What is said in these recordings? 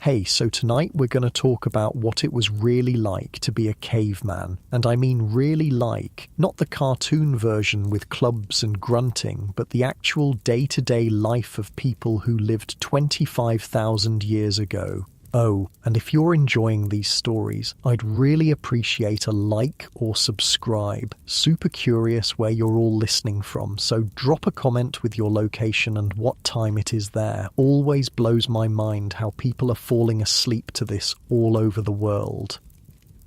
Hey, so tonight we're going to talk about what it was really like to be a caveman. And I mean really like, not the cartoon version with clubs and grunting, but the actual day-to-day life of people who lived 25,000 years ago. Oh, and if you're enjoying these stories, I'd really appreciate a like or subscribe. Super curious where you're all listening from, so drop a comment with your location and what time it is there. Always blows my mind how people are falling asleep to this all over the world.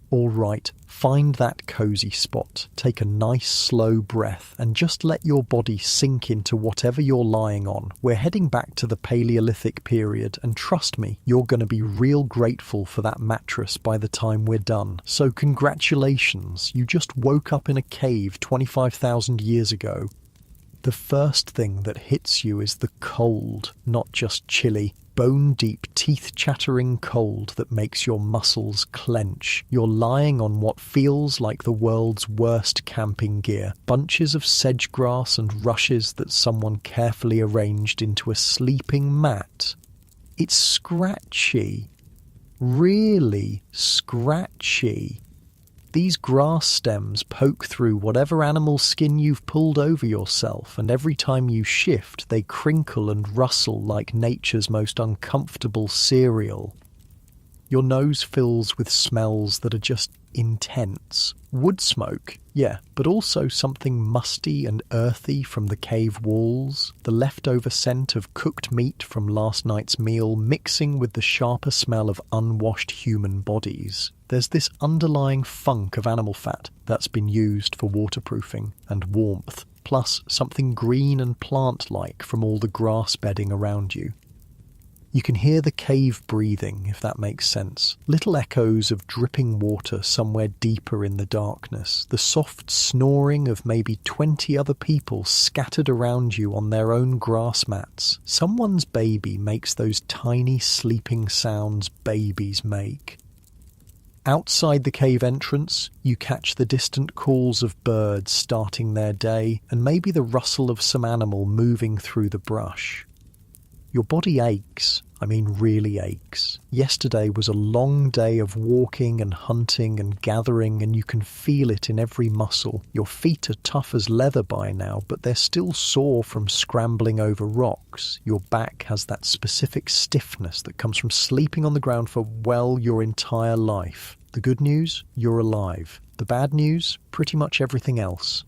All right, find that cozy spot, take a nice slow breath and just let your body sink into whatever you're lying on. We're heading back to the Paleolithic period and trust me, you're going to be real grateful for that mattress by the time we're done. So congratulations, you just woke up in a cave 25,000 years ago. The first thing that hits you is the cold, not just chilly. Bone-deep, teeth-chattering cold that makes your muscles clench. You're lying on what feels like the world's worst camping gear. Bunches of sedge grass and rushes that someone carefully arranged into a sleeping mat. It's scratchy. Really scratchy. These grass stems poke through whatever animal skin you've pulled over yourself, and every time you shift, they crinkle and rustle like nature's most uncomfortable cereal. Your nose fills with smells that are just intense. Wood smoke, yeah, but also something musty and earthy from the cave walls, the leftover scent of cooked meat from last night's meal mixing with the sharper smell of unwashed human bodies. There's this underlying funk of animal fat that's been used for waterproofing and warmth, plus something green and plant-like from all the grass bedding around you. You can hear the cave breathing, if that makes sense. Little echoes of dripping water somewhere deeper in the darkness. The soft snoring of maybe 20 other people scattered around you on their own grass mats. Someone's baby makes those tiny sleeping sounds babies make. Outside the cave entrance, you catch the distant calls of birds starting their day and maybe the rustle of some animal moving through the brush. Your body aches, really aches. Yesterday was a long day of walking and hunting and gathering, and you can feel it in every muscle. Your feet are tough as leather by now, but they're still sore from scrambling over rocks. Your back has that specific stiffness that comes from sleeping on the ground for, well, your entire life. The good news? You're alive. The bad news? Pretty much everything else.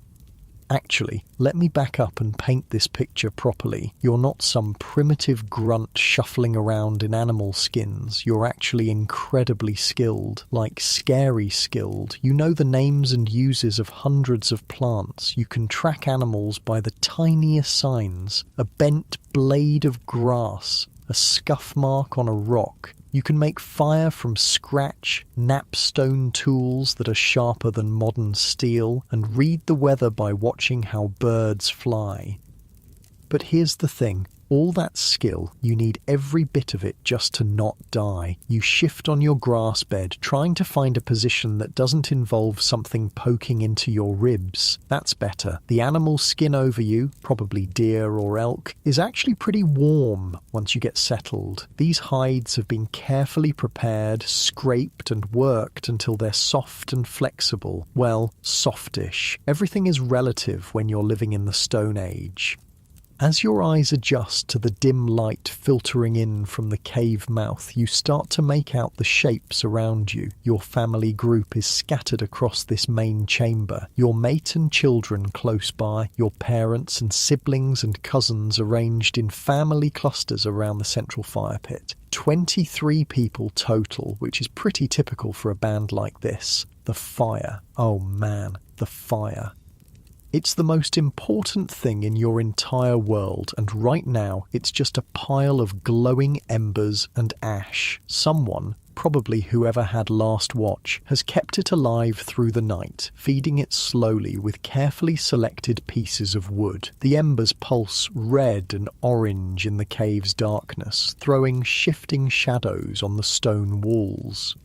Actually, let me back up and paint this picture properly. You're not some primitive grunt shuffling around in animal skins. You're actually incredibly skilled, like scary skilled. You know the names and uses of hundreds of plants. You can track animals by the tiniest signs. A bent blade of grass, a scuff mark on a rock. You can make fire from scratch, napstone tools that are sharper than modern steel, and read the weather by watching how birds fly. But here's the thing. All that skill, you need every bit of it just to not die. You shift on your grass bed, trying to find a position that doesn't involve something poking into your ribs. That's better. The animal skin over you, probably deer or elk, is actually pretty warm once you get settled. These hides have been carefully prepared, scraped and worked until they're soft and flexible. Well, softish. Everything is relative when you're living in the Stone Age. As your eyes adjust to the dim light filtering in from the cave mouth, you start to make out the shapes around you. Your family group is scattered across this main chamber. Your mate and children close by, your parents and siblings and cousins arranged in family clusters around the central fire pit. 23 people total, which is pretty typical for a band like this. The fire. Oh man, the fire. It's the most important thing in your entire world, and right now it's just a pile of glowing embers and ash. Someone, probably whoever had last watch, has kept it alive through the night, feeding it slowly with carefully selected pieces of wood. The embers pulse red and orange in the cave's darkness, throwing shifting shadows on the stone walls.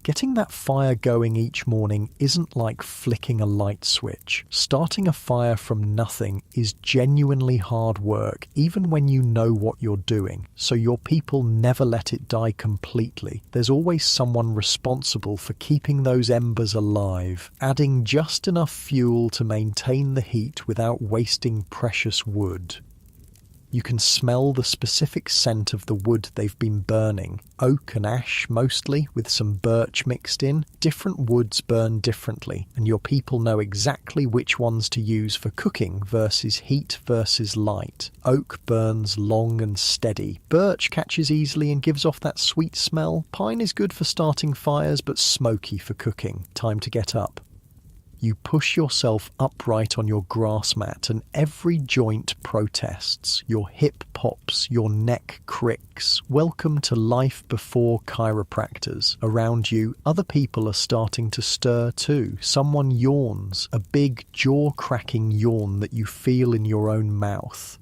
Getting that fire going each morning isn't like flicking a light switch. Starting a fire from nothing is genuinely hard work, even when you know what you're doing, so your people never let it die completely. There's always someone responsible for keeping those embers alive, adding just enough fuel to maintain the heat without wasting precious wood. You can smell the specific scent of the wood they've been burning. Oak and ash mostly, with some birch mixed in. Different woods burn differently, and your people know exactly which ones to use for cooking versus heat versus light. Oak burns long and steady. Birch catches easily and gives off that sweet smell. Pine is good for starting fires but smoky for cooking. Time to get up. You push yourself upright on your grass mat and every joint protests. Your hip pops, your neck cricks. Welcome to life before chiropractors. Around you, other people are starting to stir too. Someone yawns, a big jaw-cracking yawn that you feel in your own mouth.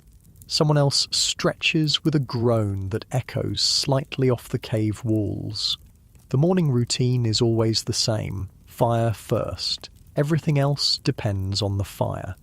Someone else stretches with a groan that echoes slightly off the cave walls. The morning routine is always the same. Fire first. Everything else depends on the fire.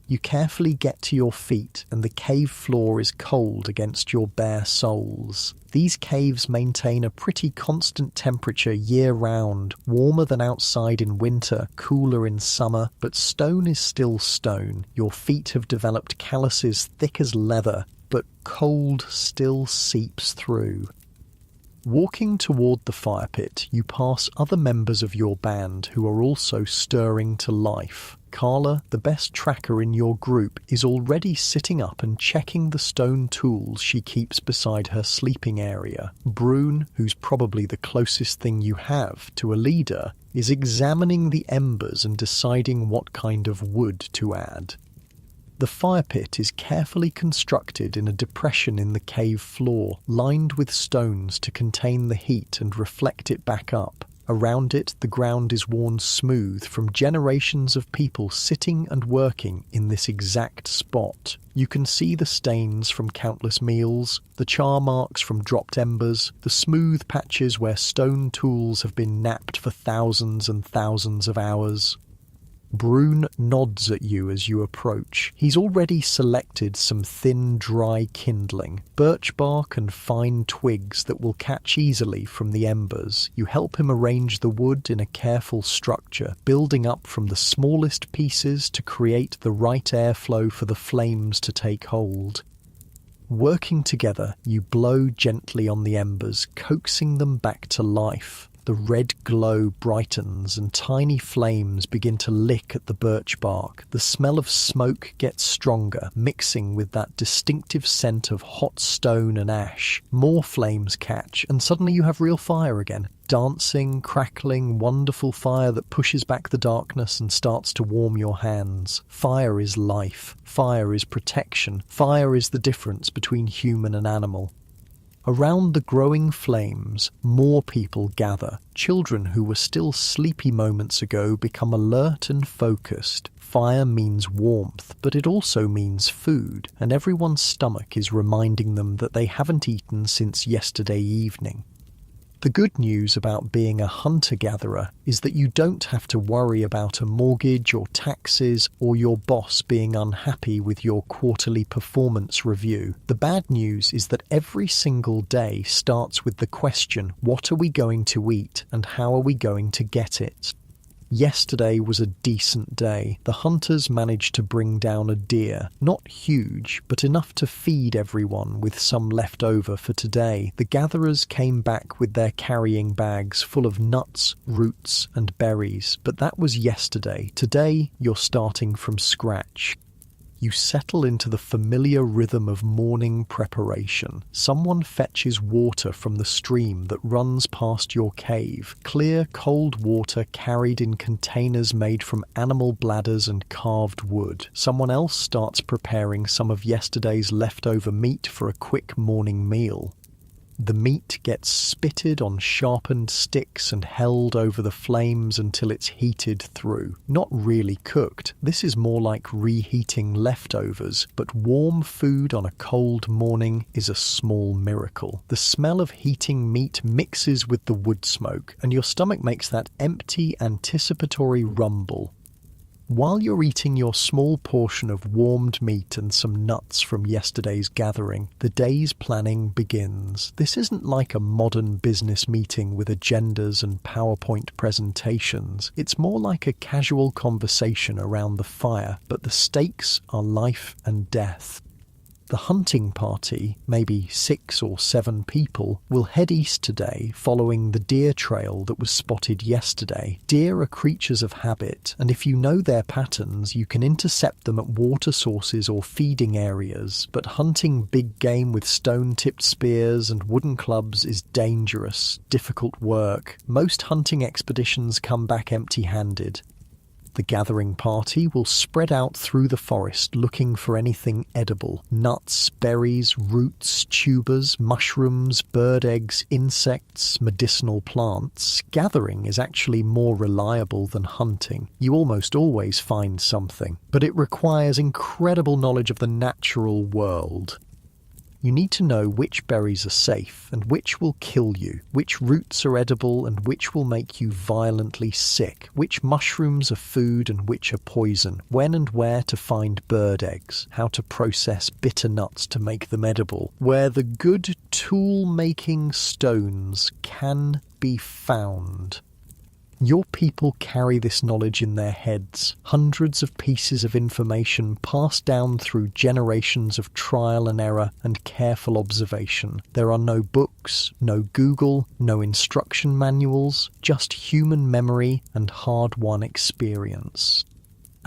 You carefully get to your feet and the cave floor is cold against your bare soles. These caves maintain a pretty constant temperature year-round, warmer than outside in winter, cooler in summer, but stone is still stone. Your feet have developed calluses thick as leather, but cold still seeps through. Walking toward the fire pit, you pass other members of your band who are also stirring to life. Carla, the best tracker in your group, is already sitting up and checking the stone tools she keeps beside her sleeping area. Brune, who's probably the closest thing you have to a leader, is examining the embers and deciding what kind of wood to add. The fire pit is carefully constructed in a depression in the cave floor, lined with stones to contain the heat and reflect it back up. Around it, the ground is worn smooth from generations of people sitting and working in this exact spot. You can see the stains from countless meals, the char marks from dropped embers, the smooth patches where stone tools have been knapped for thousands and thousands of hours. Brune nods at you as you approach. He's already selected some thin, dry kindling, birch bark and fine twigs that will catch easily from the embers. You help him arrange the wood in a careful structure, building up from the smallest pieces to create the right airflow for the flames to take hold. Working together, you blow gently on the embers, coaxing them back to life. The red glow brightens and tiny flames begin to lick at the birch bark. The smell of smoke gets stronger, mixing with that distinctive scent of hot stone and ash. More flames catch, and suddenly you have real fire again. Dancing, crackling, wonderful fire that pushes back the darkness and starts to warm your hands. Fire is life. Fire is protection. Fire is the difference between human and animal. Around the growing flames, more people gather. Children who were still sleepy moments ago become alert and focused. Fire means warmth, but it also means food, and everyone's stomach is reminding them that they haven't eaten since yesterday evening. The good news about being a hunter-gatherer is that you don't have to worry about a mortgage or taxes or your boss being unhappy with your quarterly performance review. The bad news is that every single day starts with the question, what are we going to eat and how are we going to get it? Yesterday was a decent day. The hunters managed to bring down a deer. Not huge, but enough to feed everyone with some left over for today. The gatherers came back with their carrying bags full of nuts, roots, and berries. But that was yesterday. Today, you're starting from scratch. You settle into the familiar rhythm of morning preparation. Someone fetches water from the stream that runs past your cave. Clear, cold water carried in containers made from animal bladders and carved wood. Someone else starts preparing some of yesterday's leftover meat for a quick morning meal. The meat gets spitted on sharpened sticks and held over the flames until it's heated through. Not really cooked. This is more like reheating leftovers, but warm food on a cold morning is a small miracle. The smell of heating meat mixes with the wood smoke, and your stomach makes that empty, anticipatory rumble. While you're eating your small portion of warmed meat and some nuts from yesterday's gathering, the day's planning begins. This isn't like a modern business meeting with agendas and PowerPoint presentations. It's more like a casual conversation around the fire, but the stakes are life and death. The hunting party, maybe 6 or 7 people, will head east today following the deer trail that was spotted yesterday. Deer are creatures of habit, and if you know their patterns, you can intercept them at water sources or feeding areas, but hunting big game with stone-tipped spears and wooden clubs is dangerous, difficult work. Most hunting expeditions come back empty-handed. The gathering party will spread out through the forest looking for anything edible. Nuts, berries, roots, tubers, mushrooms, bird eggs, insects, medicinal plants. Gathering is actually more reliable than hunting. You almost always find something, but it requires incredible knowledge of the natural world. You need to know which berries are safe and which will kill you, which roots are edible and which will make you violently sick, which mushrooms are food and which are poison, when and where to find bird eggs, how to process bitter nuts to make them edible, where the good tool-making stones can be found. Your people carry this knowledge in their heads, hundreds of pieces of information passed down through generations of trial and error and careful observation. There are no books, no Google, no instruction manuals, just human memory and hard-won experience.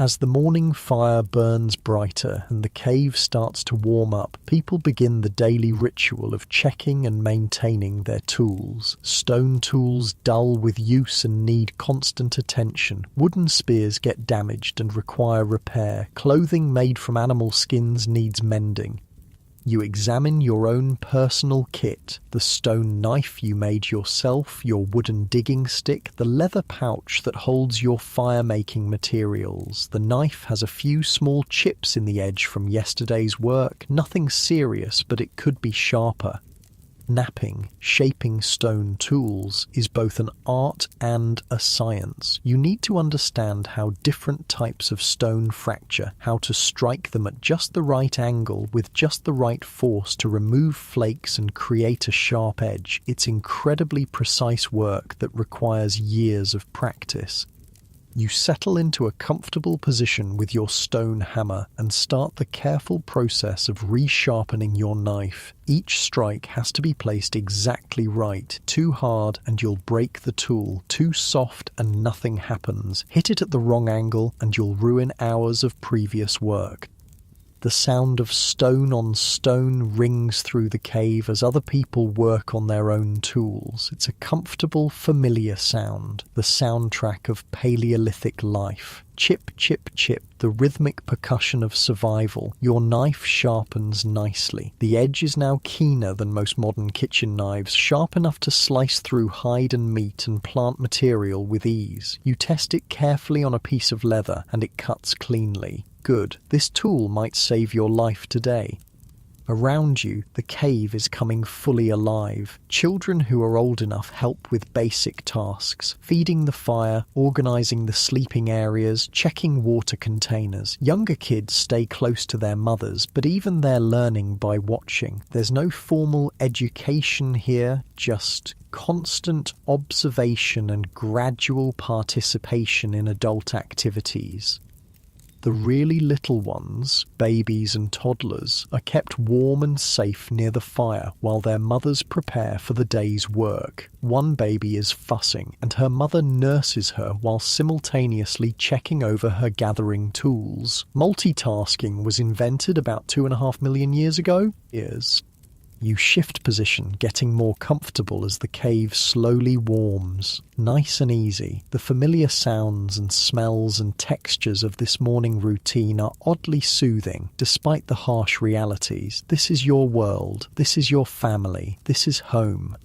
As the morning fire burns brighter and the cave starts to warm up, people begin the daily ritual of checking and maintaining their tools. Stone tools dull with use and need constant attention. Wooden spears get damaged and require repair. Clothing made from animal skins needs mending. You examine your own personal kit, the stone knife you made yourself, your wooden digging stick, the leather pouch that holds your fire-making materials. The knife has a few small chips in the edge from yesterday's work, nothing serious, but it could be sharper. Knapping, shaping stone tools, is both an art and a science. You need to understand how different types of stone fracture, how to strike them at just the right angle with just the right force to remove flakes and create a sharp edge. It's incredibly precise work that requires years of practice. You settle into a comfortable position with your stone hammer and start the careful process of resharpening your knife. Each strike has to be placed exactly right. Too hard and you'll break the tool. Too soft and nothing happens. Hit it at the wrong angle and you'll ruin hours of previous work. The sound of stone on stone rings through the cave as other people work on their own tools. It's a comfortable, familiar sound, the soundtrack of Paleolithic life. Chip, chip, chip, the rhythmic percussion of survival. Your knife sharpens nicely. The edge is now keener than most modern kitchen knives, sharp enough to slice through hide and meat and plant material with ease. You test it carefully on a piece of leather, and it cuts cleanly. Good. This tool might save your life today. Around you, the cave is coming fully alive. Children who are old enough help with basic tasks, feeding the fire, organising the sleeping areas, checking water containers. Younger kids stay close to their mothers, but even they're learning by watching. There's no formal education here, just constant observation and gradual participation in adult activities. The really little ones, babies and toddlers, are kept warm and safe near the fire while their mothers prepare for the day's work. One baby is fussing, and her mother nurses her while simultaneously checking over her gathering tools. Multitasking was invented about 2.5 million years ago. You shift position, getting more comfortable as the cave slowly warms. Nice and easy, the familiar sounds and smells and textures of this morning routine are oddly soothing, despite the harsh realities. This is your world, this is your family, this is home.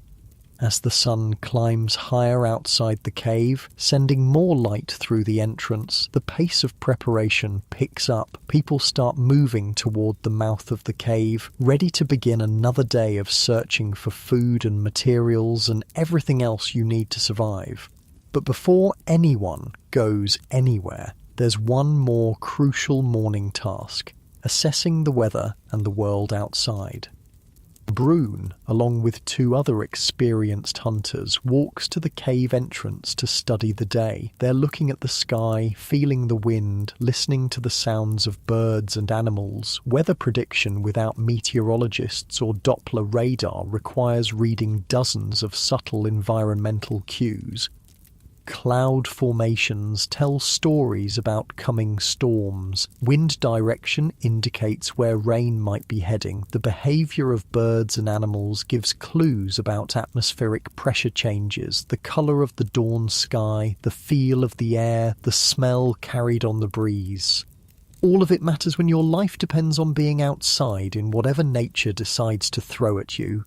As the sun climbs higher outside the cave, sending more light through the entrance, the pace of preparation picks up. People start moving toward the mouth of the cave, ready to begin another day of searching for food and materials and everything else you need to survive. But before anyone goes anywhere, there's one more crucial morning task: assessing the weather and the world outside. Brune, along with two other experienced hunters, walks to the cave entrance to study the day. They're looking at the sky, feeling the wind, listening to the sounds of birds and animals. Weather prediction without meteorologists or Doppler radar requires reading dozens of subtle environmental cues. Cloud formations tell stories about coming storms. Wind direction indicates where rain might be heading. The behavior of birds and animals gives clues about atmospheric pressure changes, the color of the dawn sky, the feel of the air, the smell carried on the breeze. All of it matters when your life depends on being outside in whatever nature decides to throw at you.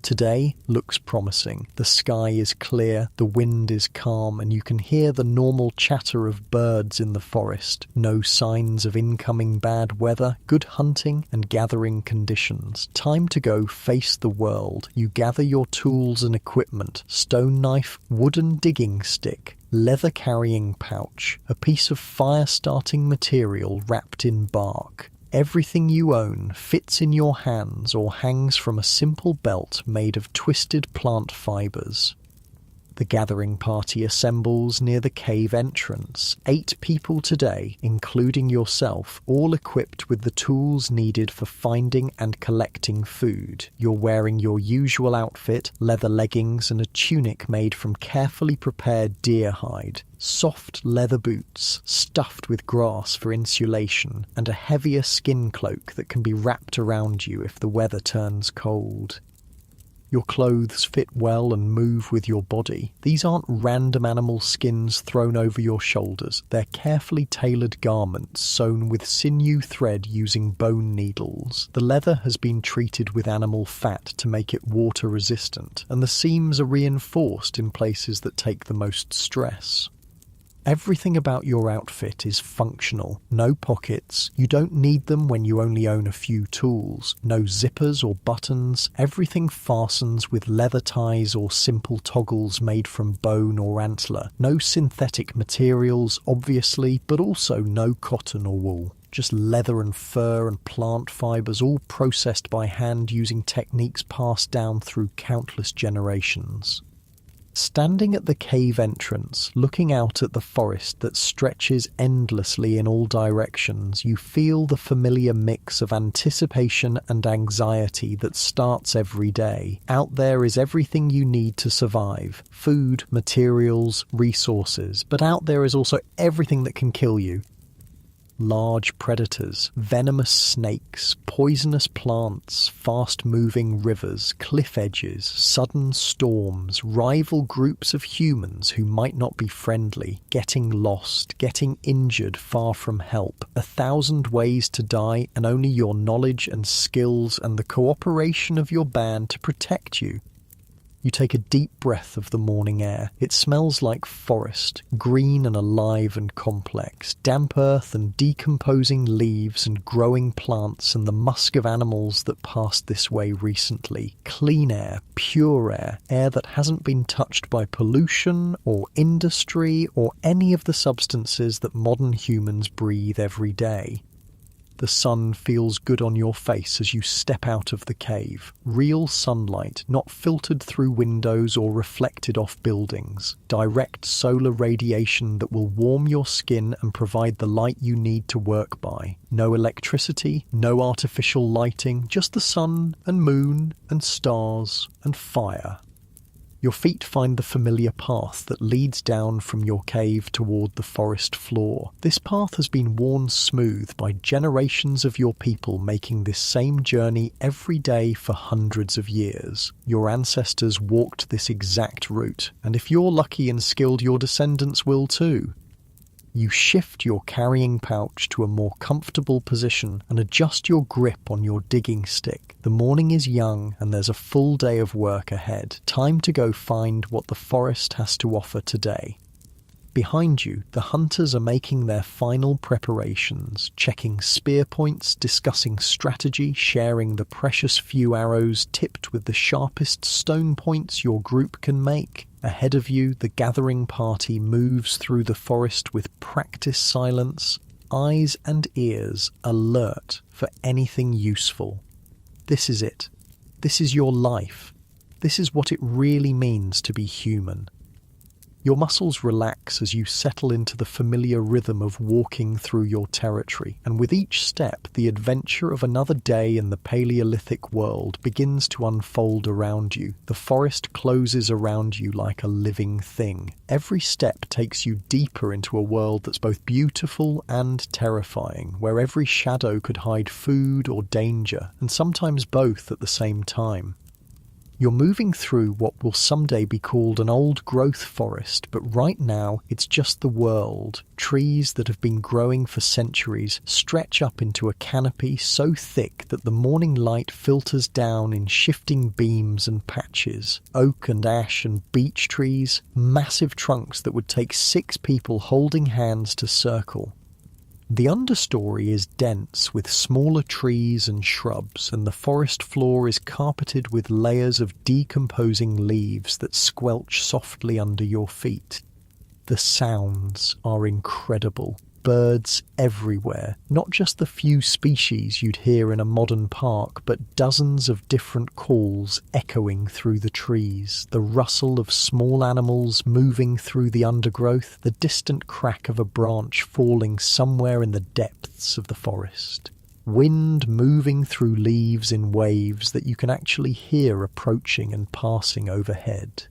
Today looks promising. The sky is clear, the wind is calm, and you can hear the normal chatter of birds in the forest. No signs of incoming bad weather, good hunting and gathering conditions. Time to go face the world. You gather your tools and equipment: stone knife, wooden digging stick, leather carrying pouch, a piece of fire-starting material wrapped in bark. Everything you own fits in your hands or hangs from a simple belt made of twisted plant fibers. The gathering party assembles near the cave entrance. 8 people today, including yourself, all equipped with the tools needed for finding and collecting food. You're wearing your usual outfit, leather leggings and a tunic made from carefully prepared deer hide. Soft leather boots, stuffed with grass for insulation, and a heavier skin cloak that can be wrapped around you if the weather turns cold. Your clothes fit well and move with your body. These aren't random animal skins thrown over your shoulders. They're carefully tailored garments sewn with sinew thread using bone needles. The leather has been treated with animal fat to make it water resistant, and the seams are reinforced in places that take the most stress. Everything about your outfit is functional. No pockets. You don't need them when you only own a few tools. No zippers or buttons. Everything fastens with leather ties or simple toggles made from bone or antler. No synthetic materials, obviously, but also no cotton or wool. Just leather and fur and plant fibers, all processed by hand using techniques passed down through countless generations. Standing at the cave entrance, looking out at the forest that stretches endlessly in all directions, you feel the familiar mix of anticipation and anxiety that starts every day. Out there is everything you need to survive: food, materials, resources. But out there is also everything that can kill you. Large predators, venomous snakes, poisonous plants, fast-moving rivers, cliff edges, sudden storms, rival groups of humans who might not be friendly, getting lost, getting injured far from help, 1,000 ways to die, and only your knowledge and skills and the cooperation of your band to protect you. You take a deep breath of the morning air. It smells like forest, green and alive and complex, damp earth and decomposing leaves and growing plants and the musk of animals that passed this way recently. Clean air, pure air, air that hasn't been touched by pollution or industry or any of the substances that modern humans breathe every day. The sun feels good on your face as you step out of the cave. Real sunlight, not filtered through windows or reflected off buildings. Direct solar radiation that will warm your skin and provide the light you need to work by. No electricity, no artificial lighting, just the sun and moon and stars and fire. Your feet find the familiar path that leads down from your cave toward the forest floor. This path has been worn smooth by generations of your people making this same journey every day for hundreds of years. Your ancestors walked this exact route, and if you're lucky and skilled, your descendants will too. You shift your carrying pouch to a more comfortable position and adjust your grip on your digging stick. The morning is young and there's a full day of work ahead. Time to go find what the forest has to offer today. Behind you, the hunters are making their final preparations, checking spear points, discussing strategy, sharing the precious few arrows tipped with the sharpest stone points your group can make. Ahead of you, the gathering party moves through the forest with practiced silence, eyes and ears alert for anything useful. This is it. This is your life. This is what it really means to be human. Your muscles relax as you settle into the familiar rhythm of walking through your territory, and with each step, the adventure of another day in the Paleolithic world begins to unfold around you. The forest closes around you like a living thing. Every step takes you deeper into a world that's both beautiful and terrifying, where every shadow could hide food or danger, and sometimes both at the same time. You're moving through what will someday be called an old-growth forest, but right now it's just the world. Trees that have been growing for centuries stretch up into a canopy so thick that the morning light filters down in shifting beams and patches. Oak and ash and beech trees, massive trunks that would take 6 people holding hands to circle. The understory is dense with smaller trees and shrubs, and the forest floor is carpeted with layers of decomposing leaves that squelch softly under your feet. The sounds are incredible. Birds everywhere, not just the few species you'd hear in a modern park, but dozens of different calls echoing through the trees, the rustle of small animals moving through the undergrowth, the distant crack of a branch falling somewhere in the depths of the forest. Wind moving through leaves in waves that you can actually hear approaching and passing overhead.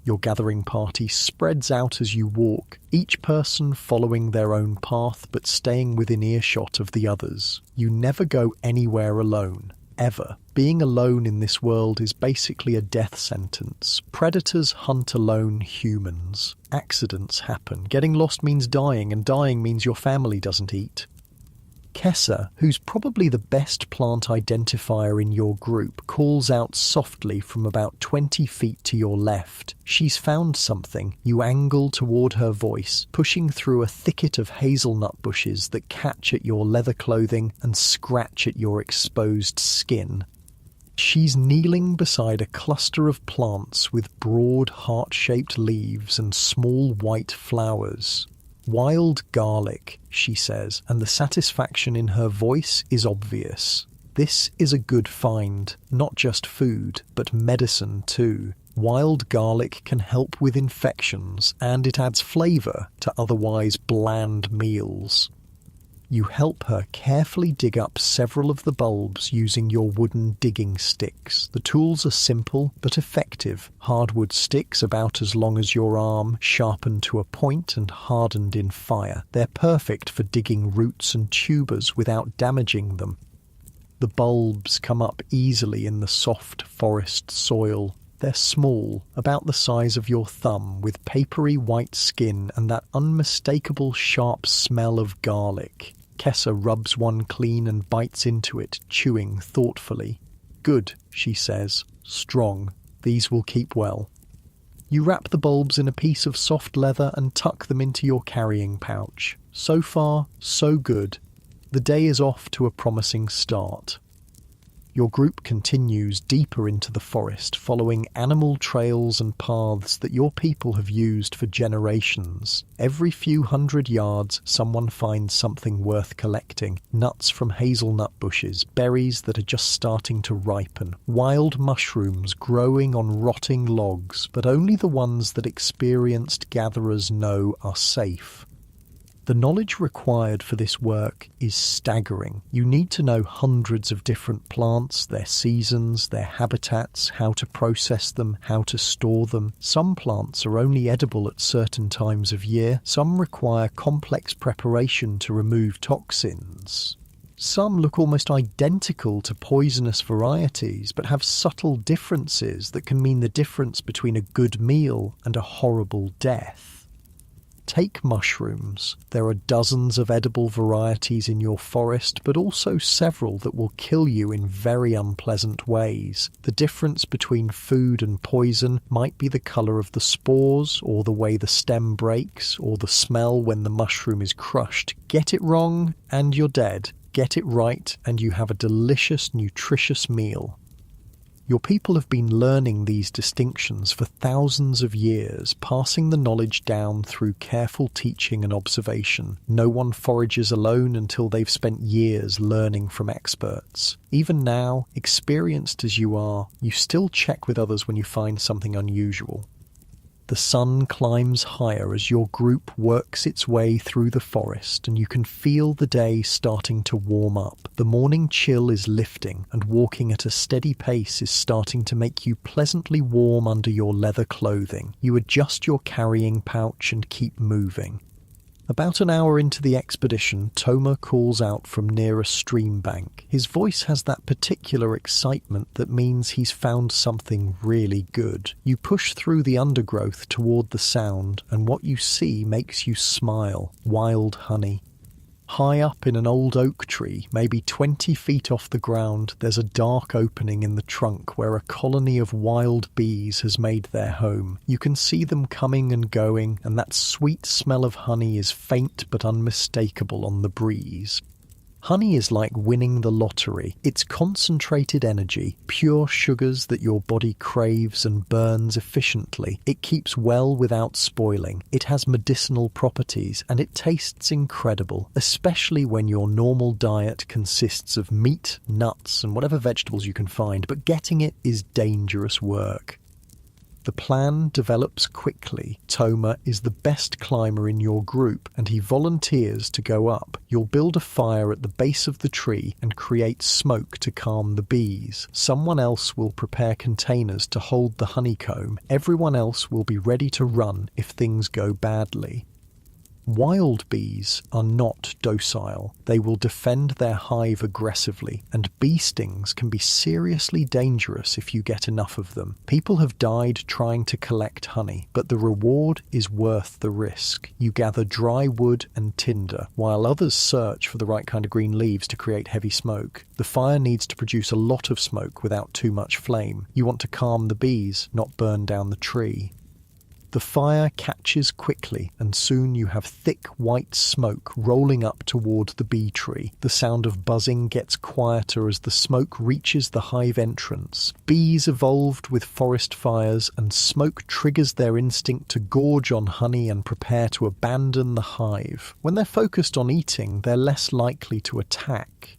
Your gathering party spreads out as you walk, each person following their own path but staying within earshot of the others. You never go anywhere alone, ever. Being alone in this world is basically a death sentence. Predators hunt alone humans. Accidents happen. Getting lost means dying, and dying means your family doesn't eat. Kessa, who's probably the best plant identifier in your group, calls out softly from about 20 feet to your left. She's found something. You angle toward her voice, pushing through a thicket of hazelnut bushes that catch at your leather clothing and scratch at your exposed skin. She's kneeling beside a cluster of plants with broad heart-shaped leaves and small white flowers. "Wild garlic," she says, and the satisfaction in her voice is obvious. This is a good find, not just food, but medicine too. Wild garlic can help with infections, and it adds flavour to otherwise bland meals. You help her carefully dig up several of the bulbs using your wooden digging sticks. The tools are simple but effective. Hardwood sticks about as long as your arm, sharpened to a point and hardened in fire. They're perfect for digging roots and tubers without damaging them. The bulbs come up easily in the soft forest soil. They're small, about the size of your thumb, with papery white skin and that unmistakable sharp smell of garlic. Kessa rubs one clean and bites into it, chewing thoughtfully. "Good," she says. "Strong. These will keep well." You wrap the bulbs in a piece of soft leather and tuck them into your carrying pouch. So far, so good. The day is off to a promising start. Your group continues deeper into the forest, following animal trails and paths that your people have used for generations. Every few hundred yards, someone finds something worth collecting. Nuts from hazelnut bushes, berries that are just starting to ripen, wild mushrooms growing on rotting logs, but only the ones that experienced gatherers know are safe. The knowledge required for this work is staggering. You need to know hundreds of different plants, their seasons, their habitats, how to process them, how to store them. Some plants are only edible at certain times of year. Some require complex preparation to remove toxins. Some look almost identical to poisonous varieties, but have subtle differences that can mean the difference between a good meal and a horrible death. Take mushrooms. There are dozens of edible varieties in your forest, but also several that will kill you in very unpleasant ways. The difference between food and poison might be the colour of the spores, or the way the stem breaks, or the smell when the mushroom is crushed. Get it wrong, and you're dead. Get it right, and you have a delicious, nutritious meal. Your people have been learning these distinctions for thousands of years, passing the knowledge down through careful teaching and observation. No one forages alone until they've spent years learning from experts. Even now, experienced as you are, you still check with others when you find something unusual. The sun climbs higher as your group works its way through the forest, and you can feel the day starting to warm up. The morning chill is lifting, and walking at a steady pace is starting to make you pleasantly warm under your leather clothing. You adjust your carrying pouch and keep moving. About an hour into the expedition, Toma calls out from near a stream bank. His voice has that particular excitement that means he's found something really good. You push through the undergrowth toward the sound, and what you see makes you smile. Wild honey. High up in an old oak tree, maybe 20 feet off the ground, there's a dark opening in the trunk where a colony of wild bees has made their home. You can see them coming and going, and that sweet smell of honey is faint but unmistakable on the breeze. Honey is like winning the lottery. It's concentrated energy, pure sugars that your body craves and burns efficiently. It keeps well without spoiling. It has medicinal properties, and it tastes incredible, especially when your normal diet consists of meat, nuts, and whatever vegetables you can find, but getting it is dangerous work. The plan develops quickly. Toma is the best climber in your group, and he volunteers to go up. You'll build a fire at the base of the tree and create smoke to calm the bees. Someone else will prepare containers to hold the honeycomb. Everyone else will be ready to run if things go badly. Wild bees are not docile. They will defend their hive aggressively, and bee stings can be seriously dangerous if you get enough of them. People have died trying to collect honey, but the reward is worth the risk. You gather dry wood and tinder, while others search for the right kind of green leaves to create heavy smoke. The fire needs to produce a lot of smoke without too much flame. You want to calm the bees, not burn down the tree. The fire catches quickly, and soon you have thick white smoke rolling up toward the bee tree. The sound of buzzing gets quieter as the smoke reaches the hive entrance. Bees evolved with forest fires, and smoke triggers their instinct to gorge on honey and prepare to abandon the hive. When they're focused on eating, they're less likely to attack.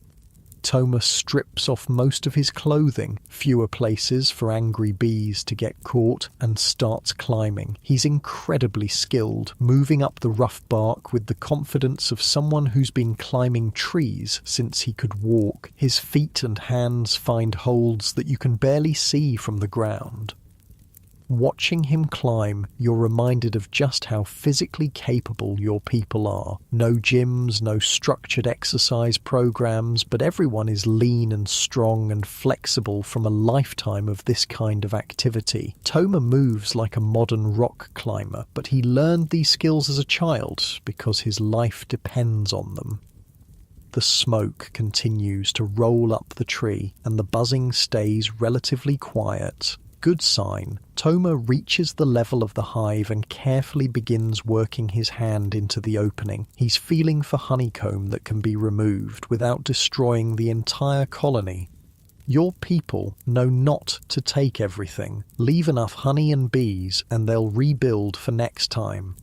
Toma strips off most of his clothing, fewer places for angry bees to get caught, and starts climbing. He's incredibly skilled, moving up the rough bark with the confidence of someone who's been climbing trees since he could walk. His feet and hands find holds that you can barely see from the ground. Watching him climb, you're reminded of just how physically capable your people are. No gyms, no structured exercise programs, but everyone is lean and strong and flexible from a lifetime of this kind of activity. Toma moves like a modern rock climber, but he learned these skills as a child because his life depends on them. The smoke continues to roll up the tree, and the buzzing stays relatively quiet. Good sign. Toma reaches the level of the hive and carefully begins working his hand into the opening. He's feeling for honeycomb that can be removed without destroying the entire colony. Your people know not to take everything. Leave enough honey and bees and they'll rebuild for next time.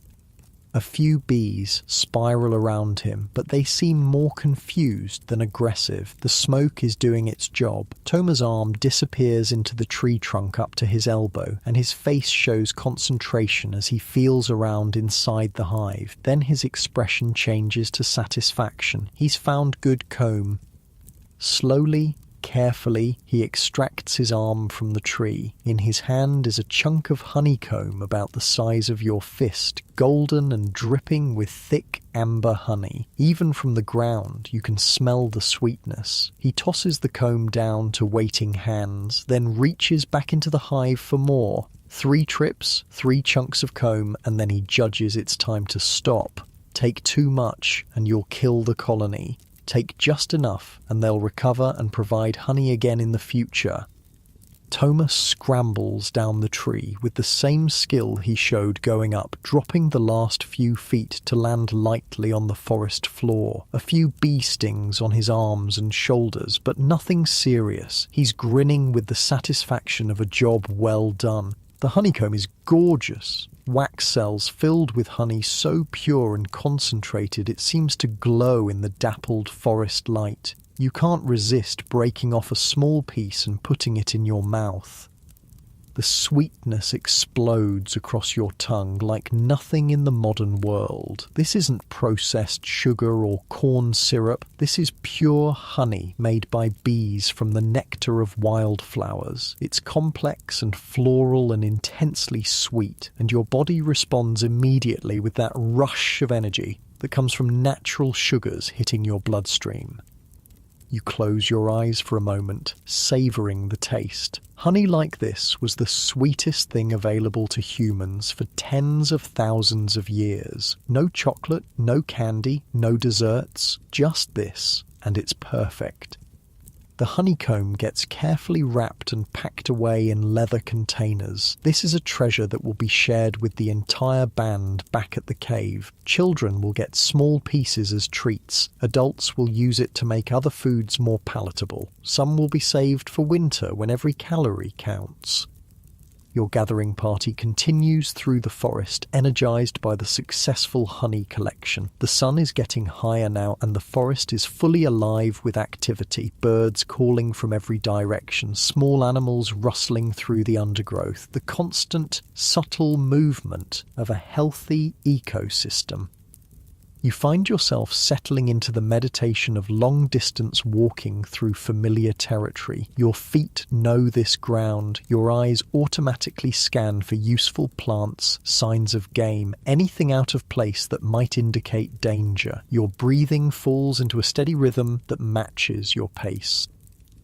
A few bees spiral around him, but they seem more confused than aggressive. The smoke is doing its job. Toma's arm disappears into the tree trunk up to his elbow, and his face shows concentration as he feels around inside the hive. Then his expression changes to satisfaction. He's found good comb. Slowly, carefully, he extracts his arm from the tree. In his hand is a chunk of honeycomb about the size of your fist, golden and dripping with thick amber honey. Even from the ground, you can smell the sweetness. He tosses the comb down to waiting hands, then reaches back into the hive for more. 3 trips, 3 chunks of comb, and then he judges it's time to stop. Take too much, and you'll kill the colony. Take just enough and they'll recover and provide honey again in the future. Toma scrambles down the tree with the same skill he showed going up, dropping the last few feet to land lightly on the forest floor. A few bee stings on his arms and shoulders, but nothing serious. He's grinning with the satisfaction of a job well done. The honeycomb is gorgeous. Wax cells filled with honey so pure and concentrated it seems to glow in the dappled forest light. You can't resist breaking off a small piece and putting it in your mouth. The sweetness explodes across your tongue like nothing in the modern world. This isn't processed sugar or corn syrup. This is pure honey made by bees from the nectar of wildflowers. It's complex and floral and intensely sweet, and your body responds immediately with that rush of energy that comes from natural sugars hitting your bloodstream. You close your eyes for a moment, savouring the taste. Honey like this was the sweetest thing available to humans for tens of thousands of years. No chocolate, no candy, no desserts, just this, and it's perfect. The honeycomb gets carefully wrapped and packed away in leather containers. This is a treasure that will be shared with the entire band back at the cave. Children will get small pieces as treats. Adults will use it to make other foods more palatable. Some will be saved for winter when every calorie counts. Your gathering party continues through the forest, energized by the successful honey collection. The sun is getting higher now, and the forest is fully alive with activity. Birds calling from every direction, small animals rustling through the undergrowth. The constant, subtle movement of a healthy ecosystem. You find yourself settling into the meditation of long-distance walking through familiar territory. Your feet know this ground. Your eyes automatically scan for useful plants, signs of game, anything out of place that might indicate danger. Your breathing falls into a steady rhythm that matches your pace.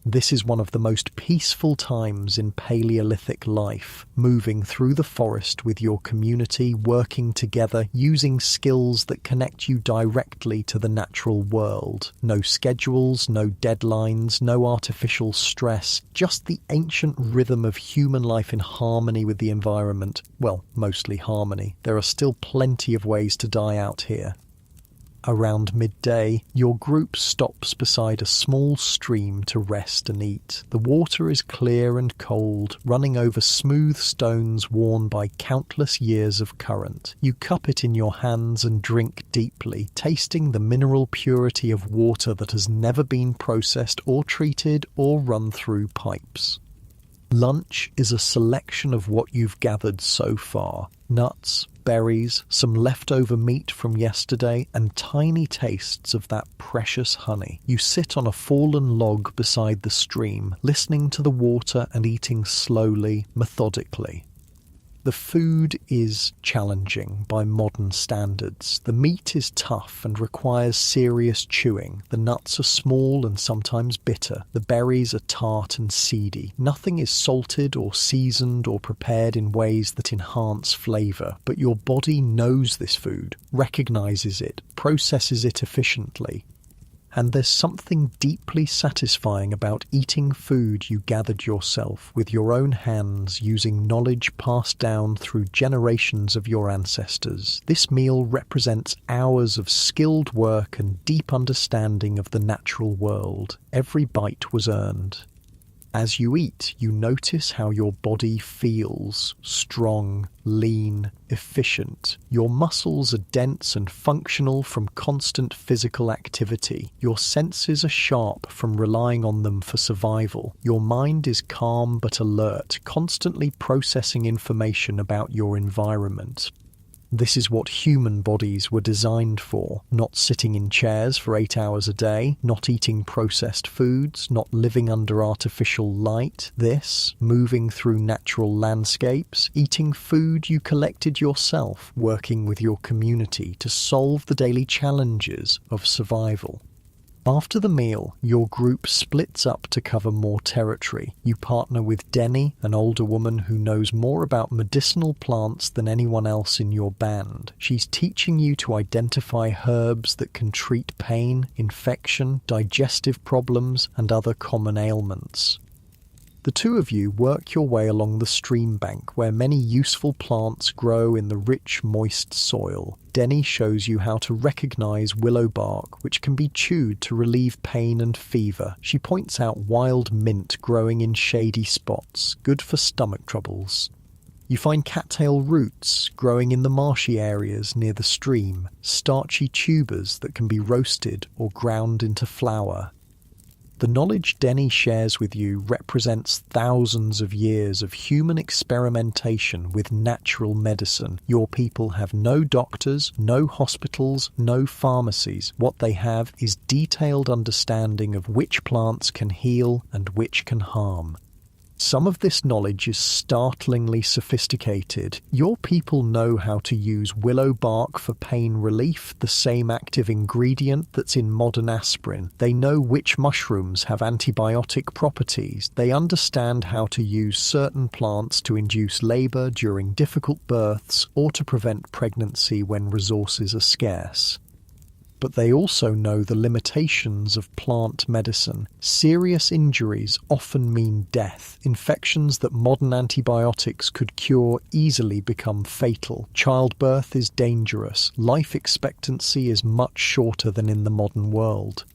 This is one of the most peaceful times in Paleolithic life, moving through the forest with your community, working together, using skills that connect you directly to the natural world. No schedules, no deadlines, no artificial stress, just the ancient rhythm of human life in harmony with the environment. Well, mostly harmony. There are still plenty of ways to die out here. Around midday, your group stops beside a small stream to rest and eat. The water is clear and cold, running over smooth stones worn by countless years of current. You cup it in your hands and drink deeply, tasting the mineral purity of water that has never been processed or treated or run through pipes. Lunch is a selection of what you've gathered so far. Nuts, berries, some leftover meat from yesterday, and tiny tastes of that precious honey. You sit on a fallen log beside the stream, listening to the water and eating slowly, methodically. The food is challenging by modern standards. The meat is tough and requires serious chewing. The nuts are small and sometimes bitter. The berries are tart and seedy. Nothing is salted or seasoned or prepared in ways that enhance flavour. But your body knows this food, recognises it, processes it efficiently. And there's something deeply satisfying about eating food you gathered yourself with your own hands, using knowledge passed down through generations of your ancestors. This meal represents hours of skilled work and deep understanding of the natural world. Every bite was earned. As you eat, you notice how your body feels: strong, lean, efficient. Your muscles are dense and functional from constant physical activity. Your senses are sharp from relying on them for survival. Your mind is calm but alert, constantly processing information about your environment. This is what human bodies were designed for: not sitting in chairs for 8 hours a day, not eating processed foods, not living under artificial light. This, moving through natural landscapes, eating food you collected yourself, working with your community to solve the daily challenges of survival. After the meal, your group splits up to cover more territory. You partner with Denny, an older woman who knows more about medicinal plants than anyone else in your band. She's teaching you to identify herbs that can treat pain, infection, digestive problems, and other common ailments. The two of you work your way along the stream bank where many useful plants grow in the rich, moist soil. Denny shows you how to recognize willow bark, which can be chewed to relieve pain and fever. She points out wild mint growing in shady spots, good for stomach troubles. You find cattail roots growing in the marshy areas near the stream, starchy tubers that can be roasted or ground into flour. The knowledge Denny shares with you represents thousands of years of human experimentation with natural medicine. Your people have no doctors, no hospitals, no pharmacies. What they have is detailed understanding of which plants can heal and which can harm. Some of this knowledge is startlingly sophisticated. Your people know how to use willow bark for pain relief, the same active ingredient that's in modern aspirin. They know which mushrooms have antibiotic properties. They understand how to use certain plants to induce labor during difficult births or to prevent pregnancy when resources are scarce. But they also know the limitations of plant medicine. Serious injuries often mean death. Infections that modern antibiotics could cure easily become fatal. Childbirth is dangerous. Life expectancy is much shorter than in the modern world.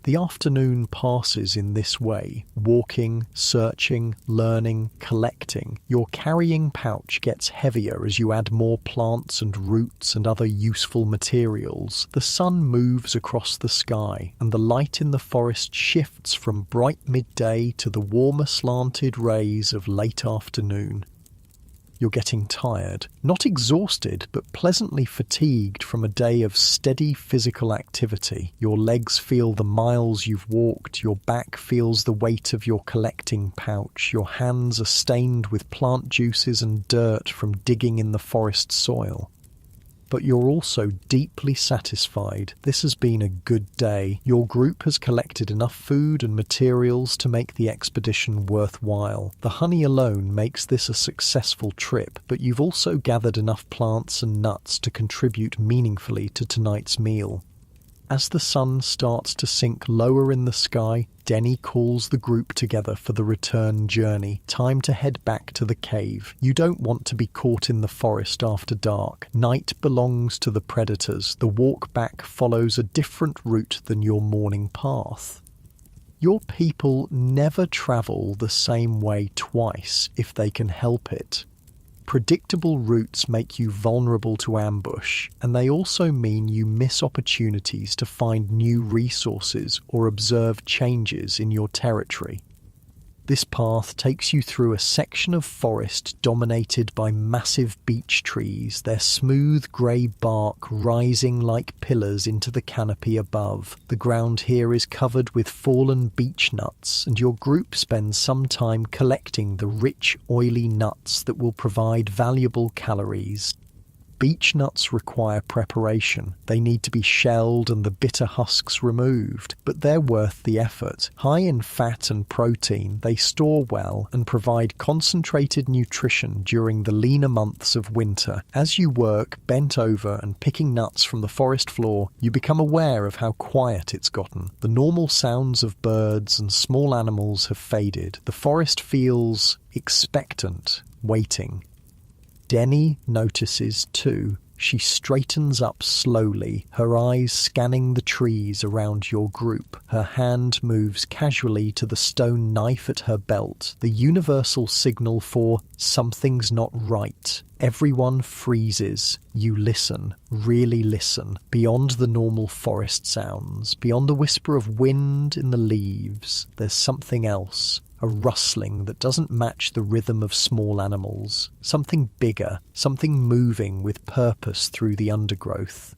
The afternoon passes in this way: walking, searching, learning, collecting. Your carrying pouch gets heavier as you add more plants and roots and other useful materials. The sun moves across the sky, and the light in the forest shifts from bright midday to the warmer slanted rays of late afternoon. You're getting tired, not exhausted, but pleasantly fatigued from a day of steady physical activity. Your legs feel the miles you've walked, your back feels the weight of your collecting pouch, your hands are stained with plant juices and dirt from digging in the forest soil. But you're also deeply satisfied. This has been a good day. Your group has collected enough food and materials to make the expedition worthwhile. The honey alone makes this a successful trip, but you've also gathered enough plants and nuts to contribute meaningfully to tonight's meal. As the sun starts to sink lower in the sky, Denny calls the group together for the return journey. Time to head back to the cave. You don't want to be caught in the forest after dark. Night belongs to the predators. The walk back follows a different route than your morning path. Your people never travel the same way twice if they can help it. Predictable routes make you vulnerable to ambush, and they also mean you miss opportunities to find new resources or observe changes in your territory. This path takes you through a section of forest dominated by massive beech trees, their smooth grey bark rising like pillars into the canopy above. The ground here is covered with fallen beech nuts, and your group spends some time collecting the rich, oily nuts that will provide valuable calories. Beech nuts require preparation. They need to be shelled and the bitter husks removed, but they're worth the effort. High in fat and protein, they store well and provide concentrated nutrition during the leaner months of winter. As you work bent over and picking nuts from the forest floor, you become aware of how quiet it's gotten. The normal sounds of birds and small animals have faded. The forest feels expectant, waiting. Denny notices too. She straightens up slowly, her eyes scanning the trees around your group. Her hand moves casually to the stone knife at her belt, the universal signal for something's not right. Everyone freezes. You listen, really listen, beyond the normal forest sounds, beyond the whisper of wind in the leaves. There's something else. A rustling that doesn't match the rhythm of small animals. Something bigger, something moving with purpose through the undergrowth.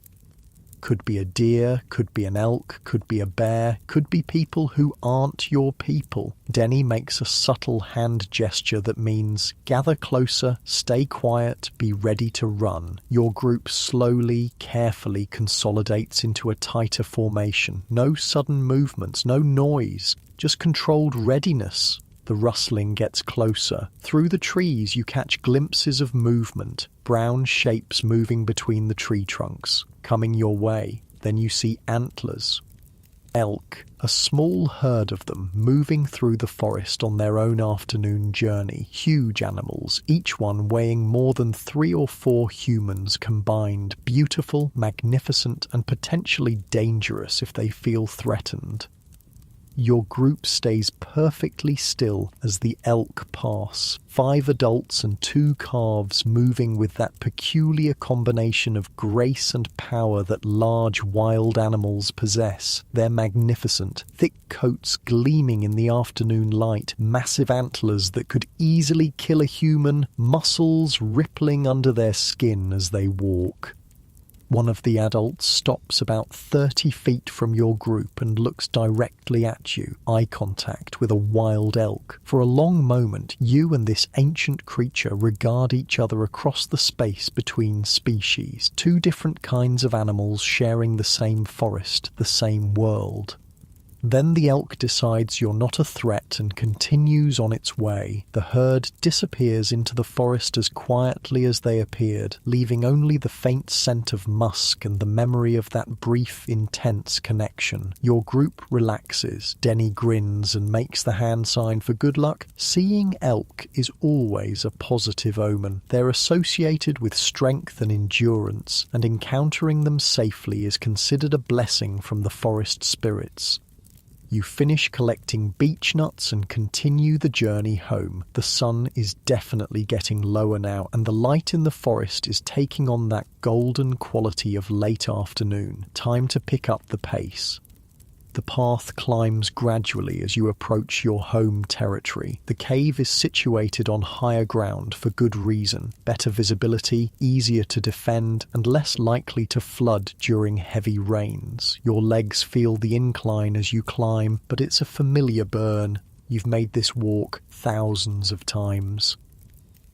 Could be a deer, could be an elk, could be a bear, could be people who aren't your people. Denny makes a subtle hand gesture that means gather closer, stay quiet, be ready to run. Your group slowly, carefully consolidates into a tighter formation. No sudden movements, no noise, just controlled readiness. The rustling gets closer. Through the trees you catch glimpses of movement, brown shapes moving between the tree trunks, coming your way. Then you see antlers. Elk, a small herd of them moving through the forest on their own afternoon journey. Huge animals, each one weighing more than 3 or 4 humans combined. Beautiful, magnificent, and potentially dangerous if they feel threatened. Your group stays perfectly still as the elk pass. 5 adults and 2 calves moving with that peculiar combination of grace and power that large wild animals possess. They're magnificent, thick coats gleaming in the afternoon light, massive antlers that could easily kill a human, muscles rippling under their skin as they walk. One of the adults stops about 30 feet from your group and looks directly at you, eye contact with a wild elk. For a long moment, you and this ancient creature regard each other across the space between species, 2 different kinds of animals sharing the same forest, the same world. Then the elk decides you're not a threat and continues on its way. The herd disappears into the forest as quietly as they appeared, leaving only the faint scent of musk and the memory of that brief, intense connection. Your group relaxes. Denny grins and makes the hand sign for good luck. Seeing elk is always a positive omen. They're associated with strength and endurance, and encountering them safely is considered a blessing from the forest spirits. You finish collecting beech nuts and continue the journey home. The sun is definitely getting lower now, and the light in the forest is taking on that golden quality of late afternoon. Time to pick up the pace. The path climbs gradually as you approach your home territory. The cave is situated on higher ground for good reason. Better visibility, easier to defend, and less likely to flood during heavy rains. Your legs feel the incline as you climb, but it's a familiar burn. You've made this walk thousands of times.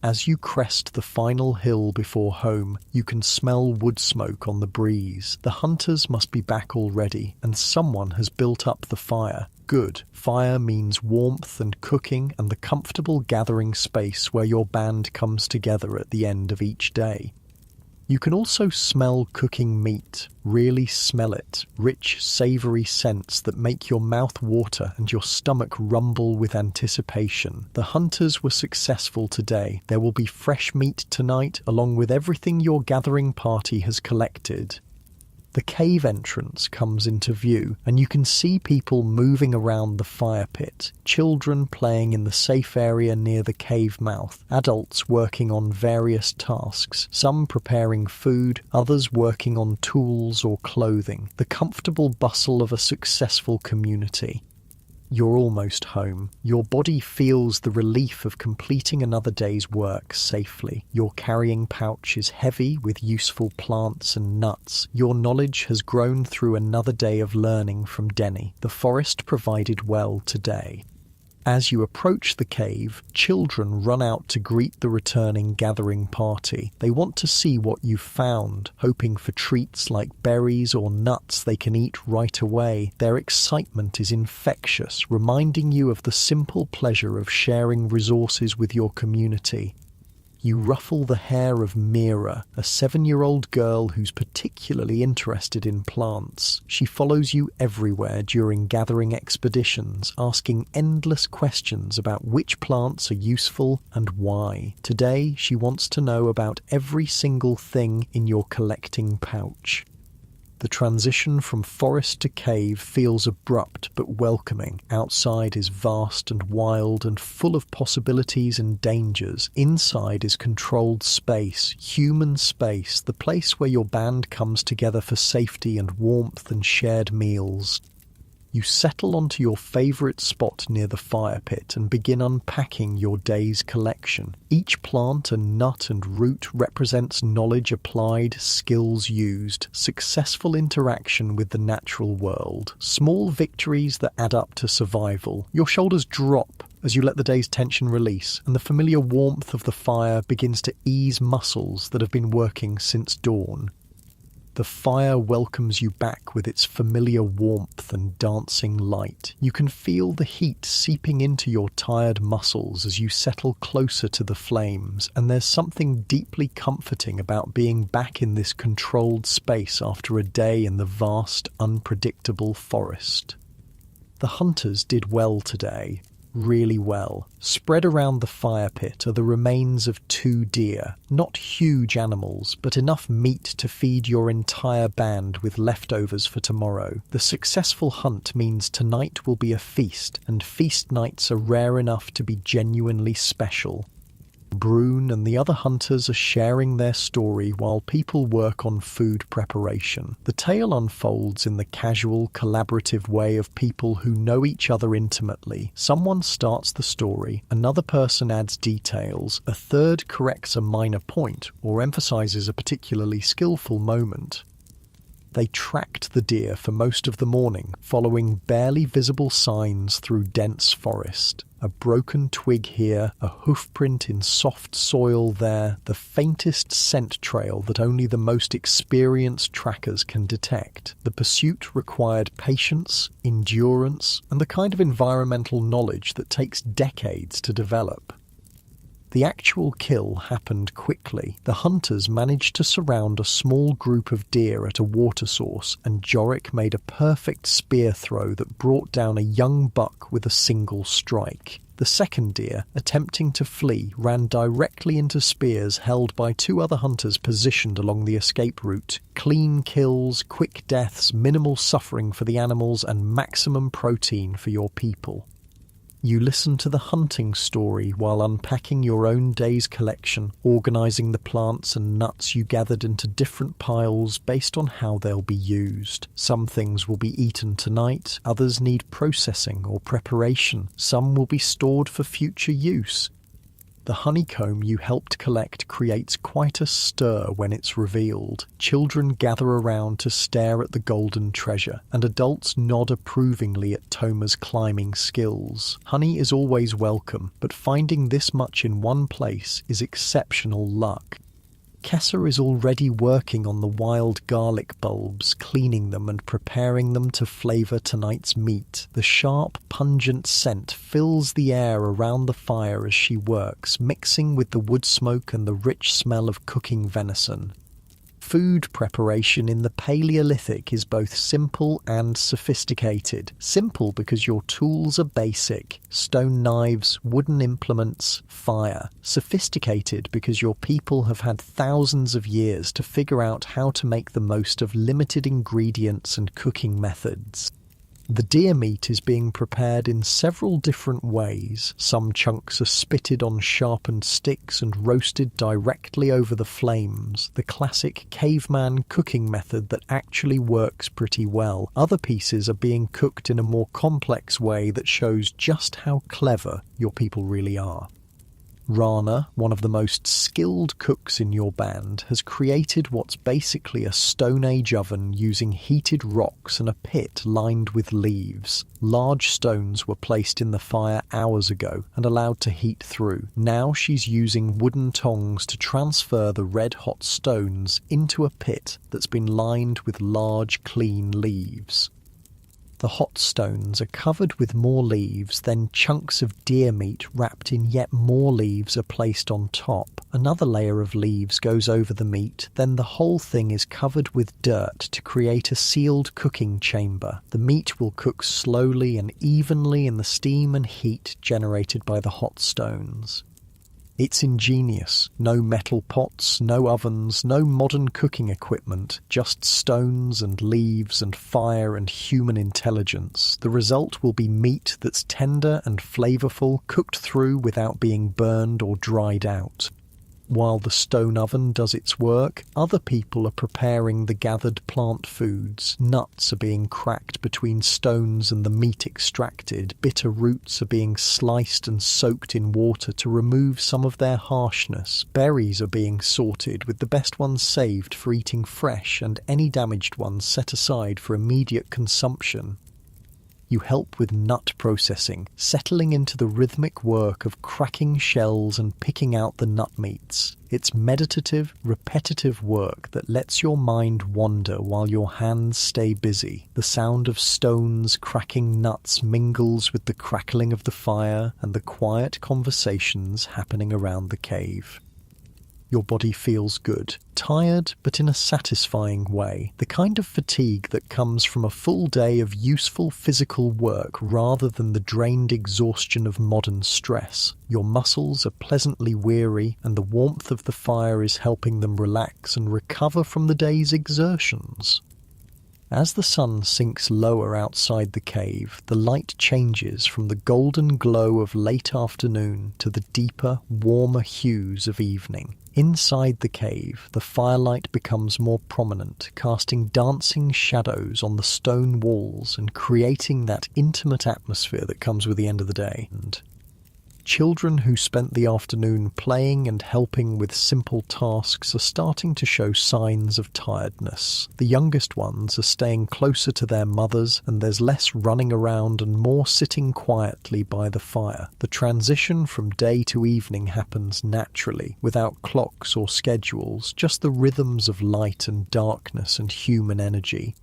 As you crest the final hill before home, you can smell wood smoke on the breeze. The hunters must be back already, and someone has built up the fire. Good. Fire means warmth and cooking and the comfortable gathering space where your band comes together at the end of each day. You can also smell cooking meat, really smell it, rich, savoury scents that make your mouth water and your stomach rumble with anticipation. The hunters were successful today. There will be fresh meat tonight, along with everything your gathering party has collected. The cave entrance comes into view, and you can see people moving around the fire pit, children playing in the safe area near the cave mouth, adults working on various tasks, some preparing food, others working on tools or clothing, the comfortable bustle of a successful community. You're almost home. Your body feels the relief of completing another day's work safely. Your carrying pouch is heavy with useful plants and nuts. Your knowledge has grown through another day of learning from Denny. The forest provided well today. As you approach the cave, children run out to greet the returning gathering party. They want to see what you've found, hoping for treats like berries or nuts they can eat right away. Their excitement is infectious, reminding you of the simple pleasure of sharing resources with your community. You ruffle the hair of Mira, a 7-year-old girl who's particularly interested in plants. She follows you everywhere during gathering expeditions, asking endless questions about which plants are useful and why. Today, she wants to know about every single thing in your collecting pouch. The transition from forest to cave feels abrupt but welcoming. Outside is vast and wild and full of possibilities and dangers. Inside is controlled space, human space, the place where your band comes together for safety and warmth and shared meals. You settle onto your favourite spot near the fire pit and begin unpacking your day's collection. Each plant and nut and root represents knowledge applied, skills used, successful interaction with the natural world, small victories that add up to survival. Your shoulders drop as you let the day's tension release, and the familiar warmth of the fire begins to ease muscles that have been working since dawn. The fire welcomes you back with its familiar warmth and dancing light. You can feel the heat seeping into your tired muscles as you settle closer to the flames, and there's something deeply comforting about being back in this controlled space after a day in the vast, unpredictable forest. The hunters did well today. Really well. Spread around the fire pit are the remains of 2 deer, not huge animals, but enough meat to feed your entire band with leftovers for tomorrow. The successful hunt means tonight will be a feast, and feast nights are rare enough to be genuinely special. Brune and the other hunters are sharing their story while people work on food preparation. The tale unfolds in the casual, collaborative way of people who know each other intimately. Someone starts the story, another person adds details, a third corrects a minor point or emphasizes a particularly skillful moment. They tracked the deer for most of the morning, following barely visible signs through dense forest. A broken twig here, a hoofprint in soft soil there, the faintest scent trail that only the most experienced trackers can detect. The pursuit required patience, endurance, and the kind of environmental knowledge that takes decades to develop. The actual kill happened quickly. The hunters managed to surround a small group of deer at a water source, and Jorik made a perfect spear throw that brought down a young buck with a single strike. The second deer, attempting to flee, ran directly into spears held by 2 other hunters positioned along the escape route. Clean kills, quick deaths, minimal suffering for the animals, and maximum protein for your people. You listen to the hunting story while unpacking your own day's collection, organising the plants and nuts you gathered into different piles based on how they'll be used. Some things will be eaten tonight, others need processing or preparation, some will be stored for future use. The honeycomb you helped collect creates quite a stir when it's revealed. Children gather around to stare at the golden treasure, and adults nod approvingly at Toma's climbing skills. Honey is always welcome, but finding this much in one place is exceptional luck. Kessa is already working on the wild garlic bulbs, cleaning them and preparing them to flavour tonight's meat. The sharp, pungent scent fills the air around the fire as she works, mixing with the wood smoke and the rich smell of cooking venison. Food preparation in the Paleolithic is both simple and sophisticated. Simple because your tools are basic: stone knives, wooden implements, fire. Sophisticated because your people have had thousands of years to figure out how to make the most of limited ingredients and cooking methods. The deer meat is being prepared in several different ways. Some chunks are spitted on sharpened sticks and roasted directly over the flames, the classic caveman cooking method that actually works pretty well. Other pieces are being cooked in a more complex way that shows just how clever your people really are. Rana, one of the most skilled cooks in your band, has created what's basically a Stone Age oven using heated rocks and a pit lined with leaves. Large stones were placed in the fire hours ago and allowed to heat through. Now she's using wooden tongs to transfer the red-hot stones into a pit that's been lined with large, clean leaves. The hot stones are covered with more leaves, then chunks of deer meat wrapped in yet more leaves are placed on top. Another layer of leaves goes over the meat, then the whole thing is covered with dirt to create a sealed cooking chamber. The meat will cook slowly and evenly in the steam and heat generated by the hot stones. It's ingenious. No metal pots, no ovens, no modern cooking equipment, just stones and leaves and fire and human intelligence. The result will be meat that's tender and flavorful, cooked through without being burned or dried out. While the stone oven does its work, other people are preparing the gathered plant foods. Nuts are being cracked between stones and the meat extracted. Bitter roots are being sliced and soaked in water to remove some of their harshness. Berries are being sorted, with the best ones saved for eating fresh and any damaged ones set aside for immediate consumption. You help with nut processing, settling into the rhythmic work of cracking shells and picking out the nut meats. It's meditative, repetitive work that lets your mind wander while your hands stay busy. The sound of stones cracking nuts mingles with the crackling of the fire and the quiet conversations happening around the cave. Your body feels good, tired but in a satisfying way, the kind of fatigue that comes from a full day of useful physical work rather than the drained exhaustion of modern stress. Your muscles are pleasantly weary and the warmth of the fire is helping them relax and recover from the day's exertions. As the sun sinks lower outside the cave, the light changes from the golden glow of late afternoon to the deeper, warmer hues of evening. Inside the cave, the firelight becomes more prominent, casting dancing shadows on the stone walls and creating that intimate atmosphere that comes with the end of the day. And children who spent the afternoon playing and helping with simple tasks are starting to show signs of tiredness. The youngest ones are staying closer to their mothers, and there's less running around and more sitting quietly by the fire. The transition from day to evening happens naturally, without clocks or schedules, just the rhythms of light and darkness and human energy.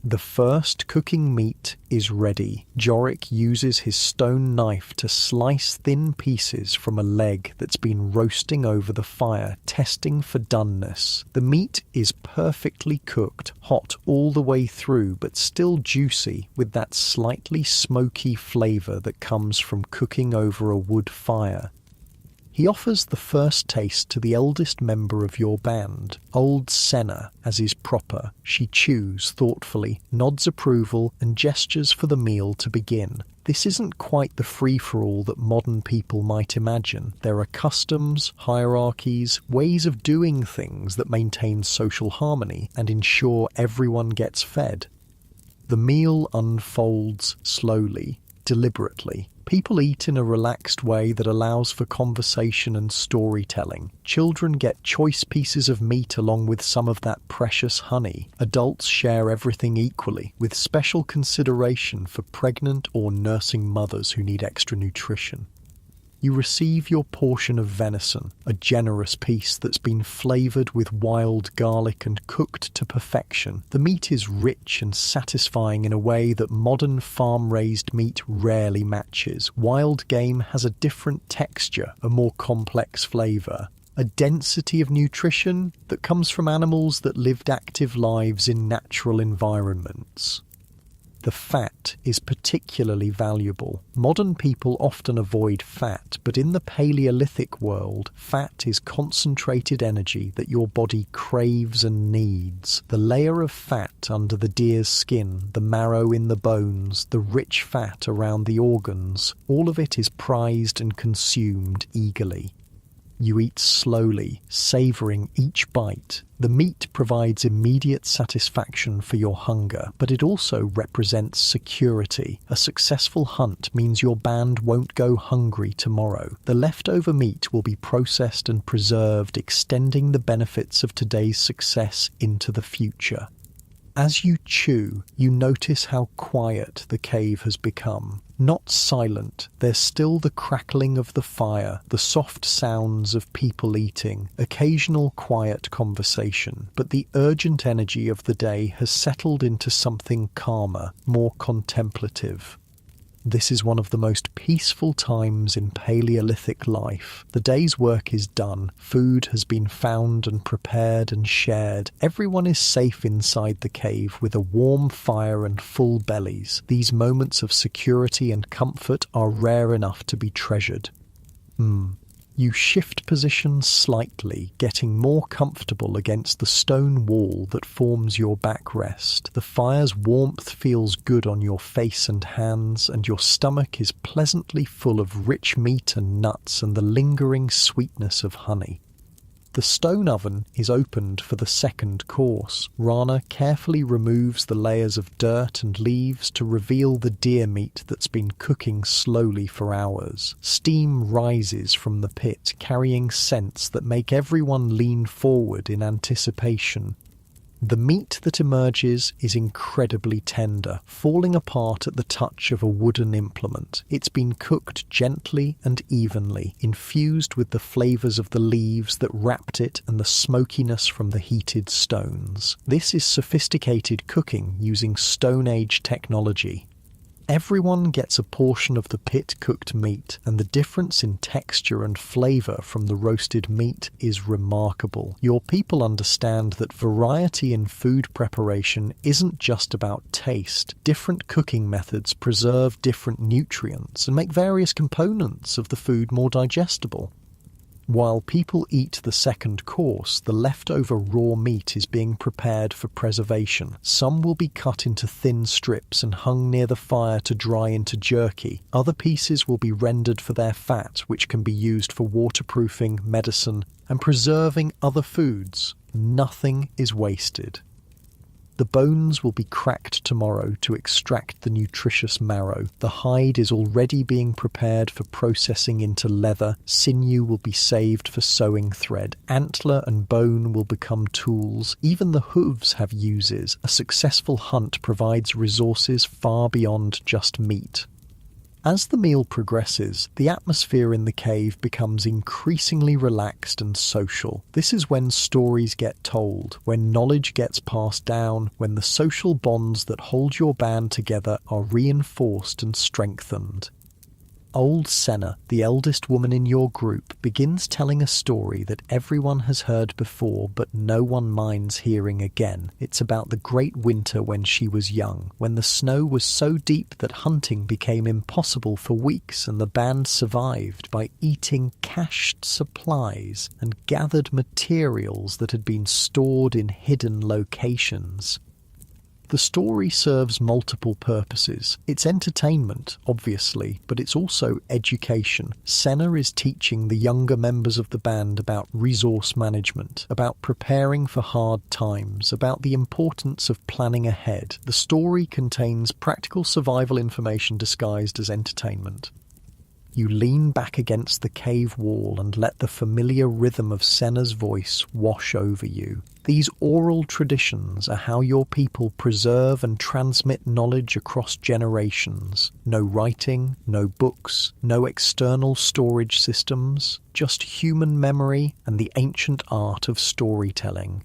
The first cooking meat is ready. Jorik uses his stone knife to slice thin pieces from a leg that's been roasting over the fire, testing for doneness. The meat is perfectly cooked, hot all the way through, but still juicy, with that slightly smoky flavour that comes from cooking over a wood fire. He offers the first taste to the eldest member of your band, old Senna, as is proper. She chews thoughtfully, nods approval, and gestures for the meal to begin. This isn't quite the free-for-all that modern people might imagine. There are customs, hierarchies, ways of doing things that maintain social harmony and ensure everyone gets fed. The meal unfolds slowly, deliberately. People eat in a relaxed way that allows for conversation and storytelling. Children get choice pieces of meat along with some of that precious honey. Adults share everything equally, with special consideration for pregnant or nursing mothers who need extra nutrition. You receive your portion of venison, a generous piece that's been flavoured with wild garlic and cooked to perfection. The meat is rich and satisfying in a way that modern farm-raised meat rarely matches. Wild game has a different texture, a more complex flavour, a density of nutrition that comes from animals that lived active lives in natural environments. The fat is particularly valuable. Modern people often avoid fat, but in the Paleolithic world, fat is concentrated energy that your body craves and needs. The layer of fat under the deer's skin, the marrow in the bones, the rich fat around the organs, all of it is prized and consumed eagerly. You eat slowly, savouring each bite. The meat provides immediate satisfaction for your hunger, but it also represents security. A successful hunt means your band won't go hungry tomorrow. The leftover meat will be processed and preserved, extending the benefits of today's success into the future. As you chew, you notice how quiet the cave has become. Not silent, there's still the crackling of the fire, the soft sounds of people eating, occasional quiet conversation, but the urgent energy of the day has settled into something calmer, more contemplative. This is one of the most peaceful times in Paleolithic life. The day's work is done, food has been found and prepared and shared. Everyone is safe inside the cave with a warm fire and full bellies. These moments of security and comfort are rare enough to be treasured. You shift position slightly, getting more comfortable against the stone wall that forms your backrest. The fire's warmth feels good on your face and hands, and your stomach is pleasantly full of rich meat and nuts and the lingering sweetness of honey. The stone oven is opened for the second course. Rana carefully removes the layers of dirt and leaves to reveal the deer meat that's been cooking slowly for hours. Steam rises from the pit, carrying scents that make everyone lean forward in anticipation. The meat that emerges is incredibly tender, falling apart at the touch of a wooden implement. It's been cooked gently and evenly, infused with the flavours of the leaves that wrapped it and the smokiness from the heated stones. This is sophisticated cooking using Stone Age technology. Everyone gets a portion of the pit-cooked meat, and the difference in texture and flavour from the roasted meat is remarkable. Your people understand that variety in food preparation isn't just about taste. Different cooking methods preserve different nutrients and make various components of the food more digestible. While people eat the second course, the leftover raw meat is being prepared for preservation. Some will be cut into thin strips and hung near the fire to dry into jerky. Other pieces will be rendered for their fat, which can be used for waterproofing, medicine, and preserving other foods. Nothing is wasted. The bones will be cracked tomorrow to extract the nutritious marrow. The hide is already being prepared for processing into leather. Sinew will be saved for sewing thread. Antler and bone will become tools. Even the hooves have uses. A successful hunt provides resources far beyond just meat. As the meal progresses, the atmosphere in the cave becomes increasingly relaxed and social. This is when stories get told, when knowledge gets passed down, when the social bonds that hold your band together are reinforced and strengthened. Old Senna, the eldest woman in your group, begins telling a story that everyone has heard before but no one minds hearing again. It's about the great winter when she was young, when the snow was so deep that hunting became impossible for weeks and the band survived by eating cached supplies and gathered materials that had been stored in hidden locations. The story serves multiple purposes. It's entertainment, obviously, but it's also education. Senna is teaching the younger members of the band about resource management, about preparing for hard times, about the importance of planning ahead. The story contains practical survival information disguised as entertainment. You lean back against the cave wall and let the familiar rhythm of Senna's voice wash over you. These oral traditions are how your people preserve and transmit knowledge across generations. No writing, no books, no external storage systems, just human memory and the ancient art of storytelling.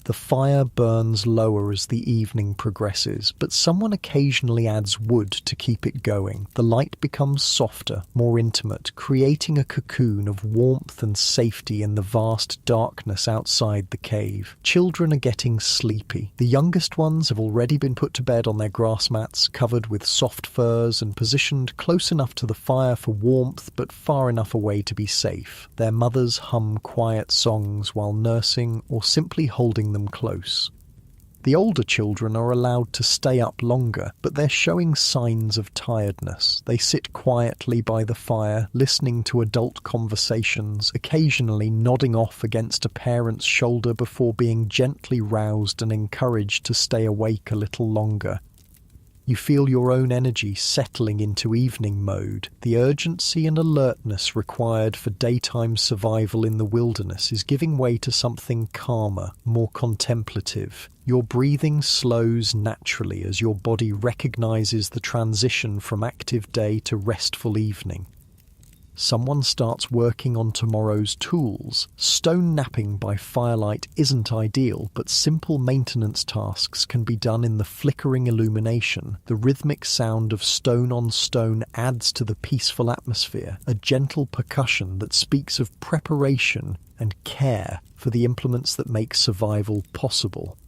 The fire burns lower as the evening progresses, but someone occasionally adds wood to keep it going. The light becomes softer, more intimate, creating a cocoon of warmth and safety in the vast darkness outside the cave. Children are getting sleepy. The youngest ones have already been put to bed on their grass mats, covered with soft furs and positioned close enough to the fire for warmth but far enough away to be safe. Their mothers hum quiet songs while nursing or simply holding them close. The older children are allowed to stay up longer, but they're showing signs of tiredness. They sit quietly by the fire, listening to adult conversations, occasionally nodding off against a parent's shoulder before being gently roused and encouraged to stay awake a little longer. You feel your own energy settling into evening mode. The urgency and alertness required for daytime survival in the wilderness is giving way to something calmer, more contemplative. Your breathing slows naturally as your body recognizes the transition from active day to restful evening. Someone starts working on tomorrow's tools. Stone napping by firelight isn't ideal, but simple maintenance tasks can be done in the flickering illumination. The rhythmic sound of stone on stone adds to the peaceful atmosphere, a gentle percussion that speaks of preparation and care for the implements that make survival possible.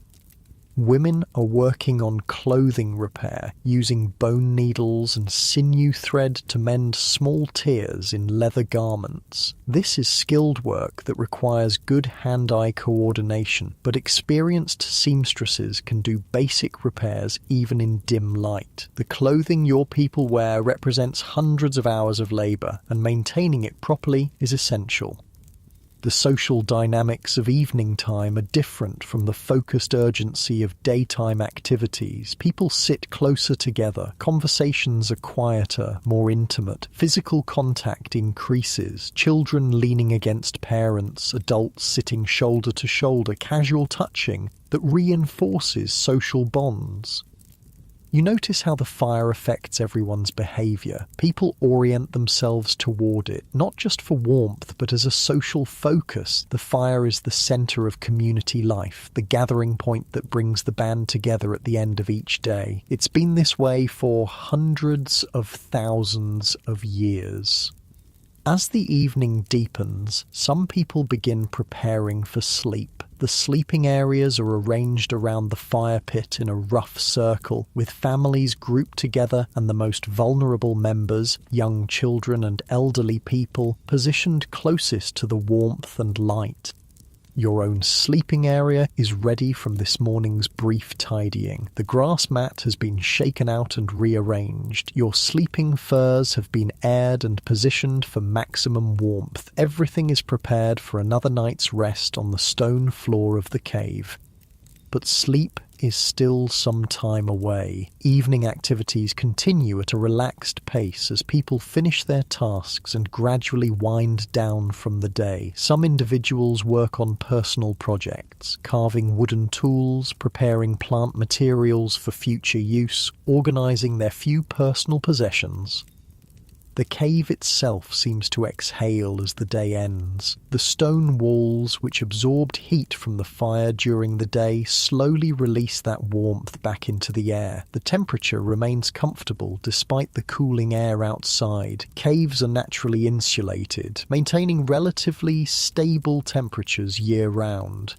Women are working on clothing repair, using bone needles and sinew thread to mend small tears in leather garments. This is skilled work that requires good hand-eye coordination, but experienced seamstresses can do basic repairs even in dim light. The clothing your people wear represents hundreds of hours of labor, and maintaining it properly is essential. The social dynamics of evening time are different from the focused urgency of daytime activities. People sit closer together, conversations are quieter, more intimate, physical contact increases, children leaning against parents, adults sitting shoulder to shoulder, casual touching that reinforces social bonds. You notice how the fire affects everyone's behaviour. People orient themselves toward it, not just for warmth, but as a social focus. The fire is the centre of community life, the gathering point that brings the band together at the end of each day. It's been this way for hundreds of thousands of years. As the evening deepens, some people begin preparing for sleep. The sleeping areas are arranged around the fire pit in a rough circle, with families grouped together and the most vulnerable members, young children and elderly people, positioned closest to the warmth and light. Your own sleeping area is ready from this morning's brief tidying. The grass mat has been shaken out and rearranged. Your sleeping furs have been aired and positioned for maximum warmth. Everything is prepared for another night's rest on the stone floor of the cave. But sleep is still some time away. Evening activities continue at a relaxed pace as people finish their tasks and gradually wind down from the day. Some individuals work on personal projects, carving wooden tools, preparing plant materials for future use, organising their few personal possessions. The cave itself seems to exhale as the day ends. The stone walls, which absorbed heat from the fire during the day, slowly release that warmth back into the air. The temperature remains comfortable despite the cooling air outside. Caves are naturally insulated, maintaining relatively stable temperatures year-round.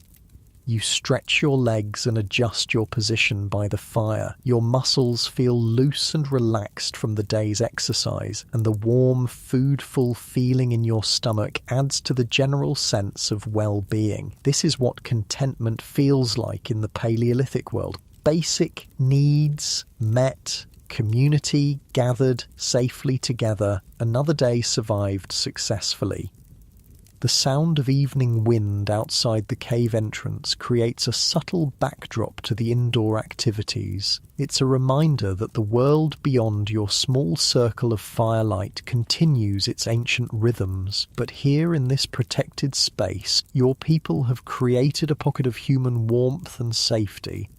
You stretch your legs and adjust your position by the fire. Your muscles feel loose and relaxed from the day's exercise, and the warm, food-full feeling in your stomach adds to the general sense of well-being. This is what contentment feels like in the Paleolithic world. Basic needs met, community gathered safely together, another day survived successfully. The sound of evening wind outside the cave entrance creates a subtle backdrop to the indoor activities. It's a reminder that the world beyond your small circle of firelight continues its ancient rhythms, but here in this protected space, your people have created a pocket of human warmth and safety.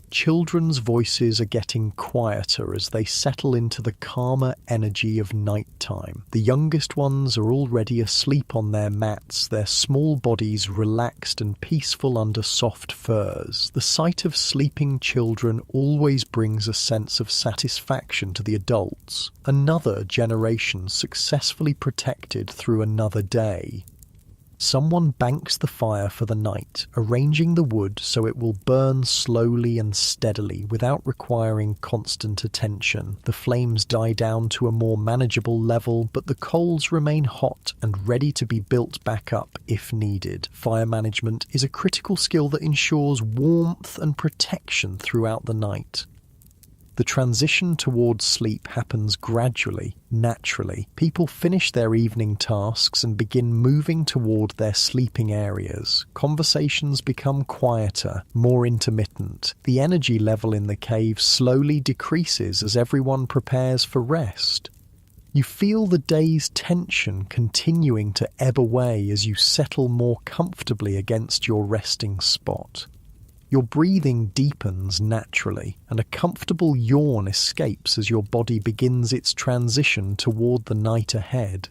Children's voices are getting quieter as they settle into the calmer energy of nighttime. The youngest ones are already asleep on their mats, their small bodies relaxed and peaceful under soft furs. The sight of sleeping children always brings a sense of satisfaction to the adults. Another generation successfully protected through another day. Someone banks the fire for the night, arranging the wood so it will burn slowly and steadily without requiring constant attention. The flames die down to a more manageable level, but the coals remain hot and ready to be built back up if needed. Fire management is a critical skill that ensures warmth and protection throughout the night. The transition towards sleep happens gradually, naturally. People finish their evening tasks and begin moving toward their sleeping areas. Conversations become quieter, more intermittent. The energy level in the cave slowly decreases as everyone prepares for rest. You feel the day's tension continuing to ebb away as you settle more comfortably against your resting spot. Your breathing deepens naturally, and a comfortable yawn escapes as your body begins its transition toward the night ahead.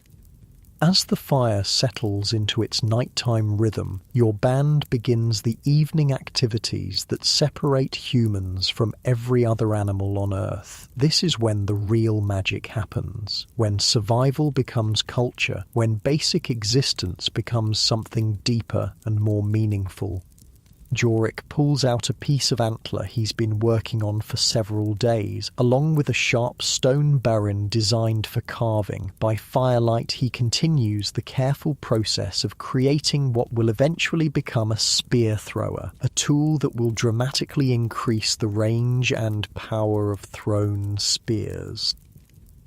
As the fire settles into its nighttime rhythm, your band begins the evening activities that separate humans from every other animal on Earth. This is when the real magic happens, when survival becomes culture, when basic existence becomes something deeper and more meaningful. Jorik pulls out a piece of antler he's been working on for several days, along with a sharp stone baron designed for carving. By firelight, he continues the careful process of creating what will eventually become a spear thrower, a tool that will dramatically increase the range and power of thrown spears.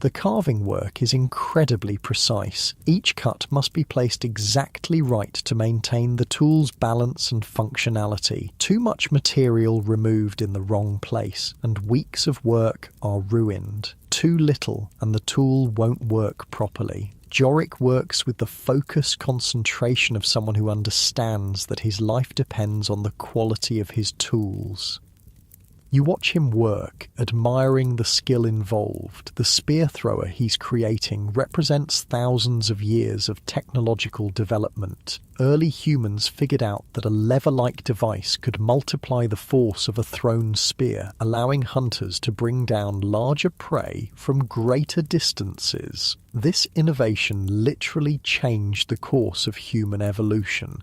The carving work is incredibly precise. Each cut must be placed exactly right to maintain the tool's balance and functionality. Too much material removed in the wrong place, and weeks of work are ruined. Too little, and the tool won't work properly. Jorik works with the focused concentration of someone who understands that his life depends on the quality of his tools. You watch him work, admiring the skill involved. The spear thrower he's creating represents thousands of years of technological development. Early humans figured out that a lever-like device could multiply the force of a thrown spear, allowing hunters to bring down larger prey from greater distances. This innovation literally changed the course of human evolution.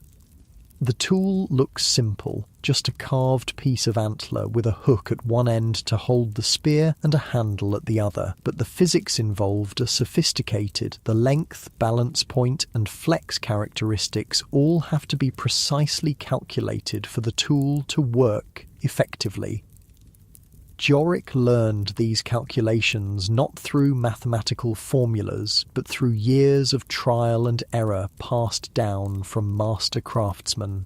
The tool looks simple, just a carved piece of antler with a hook at one end to hold the spear and a handle at the other, but the physics involved are sophisticated. The length, balance point, and flex characteristics all have to be precisely calculated for the tool to work effectively. Jorik learned these calculations not through mathematical formulas, but through years of trial and error passed down from master craftsmen.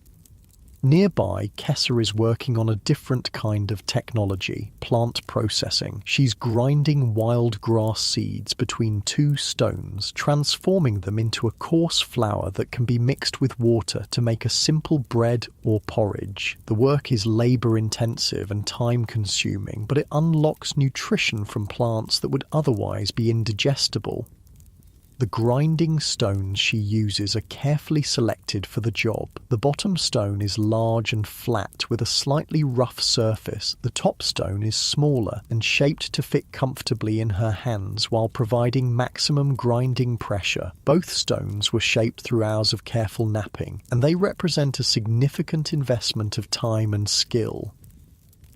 Nearby, Kessa is working on a different kind of technology, plant processing. She's grinding wild grass seeds between two stones, transforming them into a coarse flour that can be mixed with water to make a simple bread or porridge. The work is labor-intensive and time-consuming, but it unlocks nutrition from plants that would otherwise be indigestible. The grinding stones she uses are carefully selected for the job. The bottom stone is large and flat with a slightly rough surface. The top stone is smaller and shaped to fit comfortably in her hands while providing maximum grinding pressure. Both stones were shaped through hours of careful knapping, and they represent a significant investment of time and skill.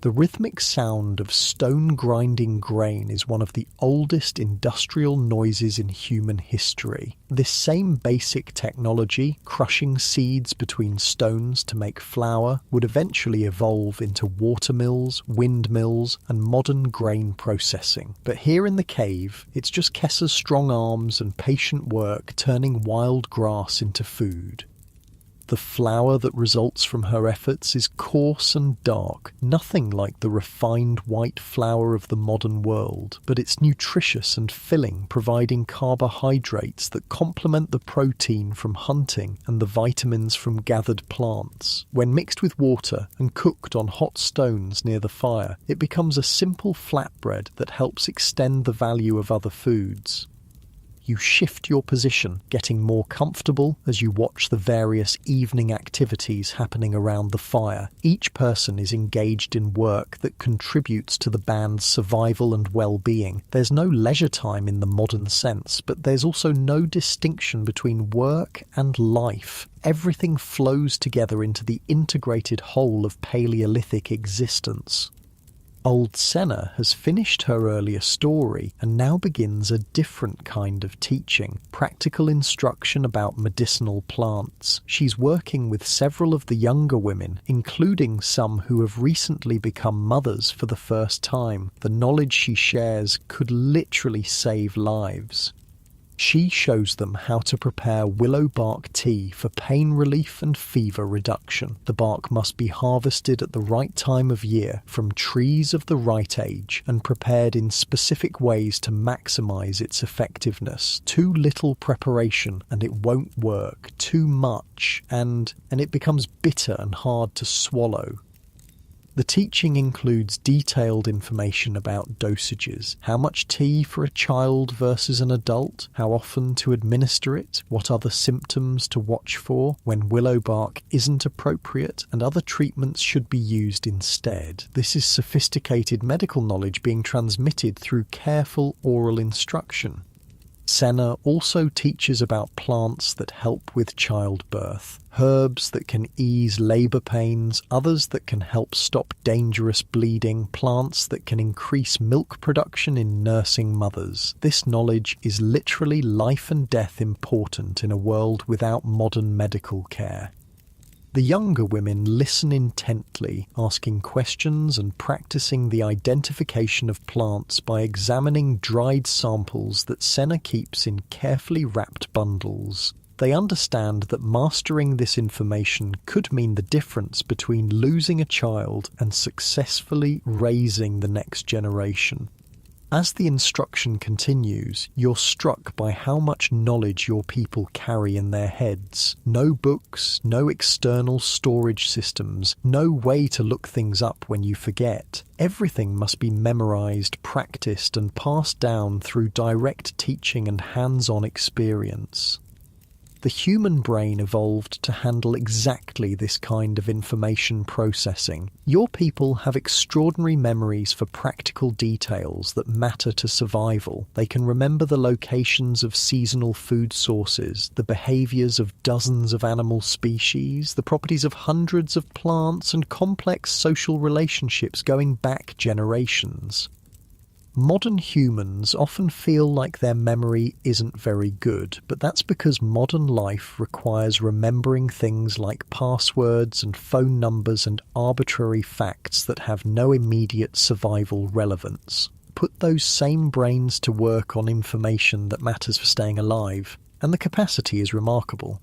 The rhythmic sound of stone grinding grain is one of the oldest industrial noises in human history. This same basic technology, crushing seeds between stones to make flour, would eventually evolve into watermills, windmills, and modern grain processing. But here in the cave, it's just Kessa's strong arms and patient work turning wild grass into food. The flour that results from her efforts is coarse and dark, nothing like the refined white flour of the modern world, but it's nutritious and filling, providing carbohydrates that complement the protein from hunting and the vitamins from gathered plants. When mixed with water and cooked on hot stones near the fire, it becomes a simple flatbread that helps extend the value of other foods. You shift your position, getting more comfortable as you watch the various evening activities happening around the fire. Each person is engaged in work that contributes to the band's survival and well-being. There's no leisure time in the modern sense, but there's also no distinction between work and life. Everything flows together into the integrated whole of Paleolithic existence. Old Senna has finished her earlier story and now begins a different kind of teaching, practical instruction about medicinal plants. She's working with several of the younger women, including some who have recently become mothers for the first time. The knowledge she shares could literally save lives. She shows them how to prepare willow bark tea for pain relief and fever reduction. The bark must be harvested at the right time of year from trees of the right age and prepared in specific ways to maximize its effectiveness. Too little preparation and it won't work. Too much and it becomes bitter and hard to swallow. The teaching includes detailed information about dosages, how much tea for a child versus an adult, how often to administer it, what other symptoms to watch for when willow bark isn't appropriate, and other treatments should be used instead. This is sophisticated medical knowledge being transmitted through careful oral instruction. Senna also teaches about plants that help with childbirth, herbs that can ease labour pains, others that can help stop dangerous bleeding, plants that can increase milk production in nursing mothers. This knowledge is literally life and death important in a world without modern medical care. The younger women listen intently, asking questions and practicing the identification of plants by examining dried samples that Senna keeps in carefully wrapped bundles. They understand that mastering this information could mean the difference between losing a child and successfully raising the next generation. As the instruction continues, you're struck by how much knowledge your people carry in their heads. No books, no external storage systems, no way to look things up when you forget. Everything must be memorized, practiced, and passed down through direct teaching and hands-on experience. The human brain evolved to handle exactly this kind of information processing. Your people have extraordinary memories for practical details that matter to survival. They can remember the locations of seasonal food sources, the behaviors of dozens of animal species, the properties of hundreds of plants, and complex social relationships going back generations. Modern humans often feel like their memory isn't very good, but that's because modern life requires remembering things like passwords and phone numbers and arbitrary facts that have no immediate survival relevance. Put those same brains to work on information that matters for staying alive, and the capacity is remarkable.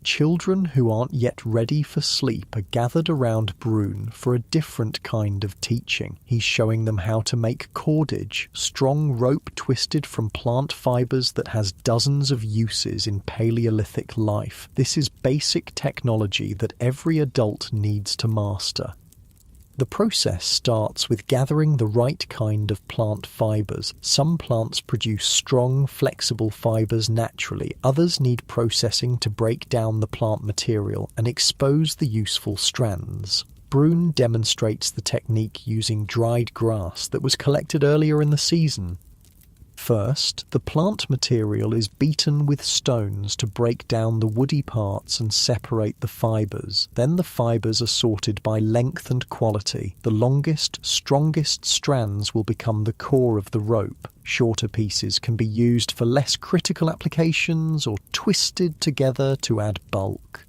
Children who aren't yet ready for sleep are gathered around Brune for a different kind of teaching. He's showing them how to make cordage, strong rope twisted from plant fibers that has dozens of uses in Paleolithic life. This is basic technology that every adult needs to master. The process starts with gathering the right kind of plant fibers. Some plants produce strong, flexible fibers naturally. Others need processing to break down the plant material and expose the useful strands. Brune demonstrates the technique using dried grass that was collected earlier in the season. First, the plant material is beaten with stones to break down the woody parts and separate the fibers. Then the fibers are sorted by length and quality. The longest, strongest strands will become the core of the rope. Shorter pieces can be used for less critical applications or twisted together to add bulk.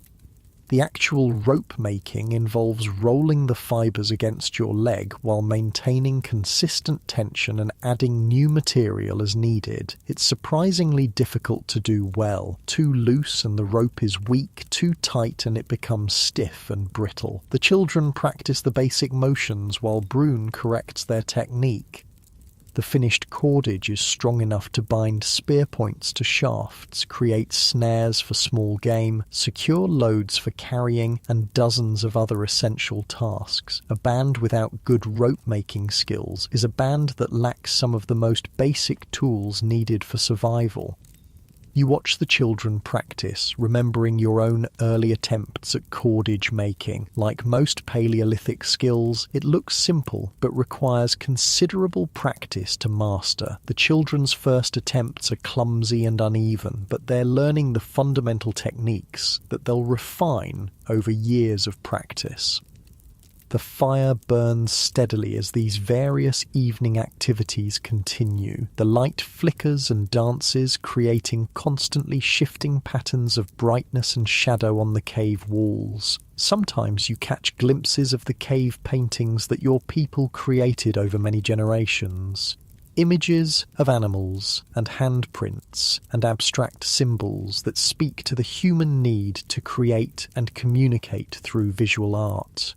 The actual rope making involves rolling the fibers against your leg while maintaining consistent tension and adding new material as needed. It's surprisingly difficult to do well. Too loose and the rope is weak, too tight and it becomes stiff and brittle. The children practice the basic motions while Brune corrects their technique. The finished cordage is strong enough to bind spear points to shafts, create snares for small game, secure loads for carrying, and dozens of other essential tasks. A band without good rope-making skills is a band that lacks some of the most basic tools needed for survival. You watch the children practice, remembering your own early attempts at cordage making. Like most Paleolithic skills, it looks simple, but requires considerable practice to master. The children's first attempts are clumsy and uneven, but they're learning the fundamental techniques that they'll refine over years of practice. The fire burns steadily as these various evening activities continue. The light flickers and dances, creating constantly shifting patterns of brightness and shadow on the cave walls. Sometimes you catch glimpses of the cave paintings that your people created over many generations. Images of animals and handprints and abstract symbols that speak to the human need to create and communicate through visual art.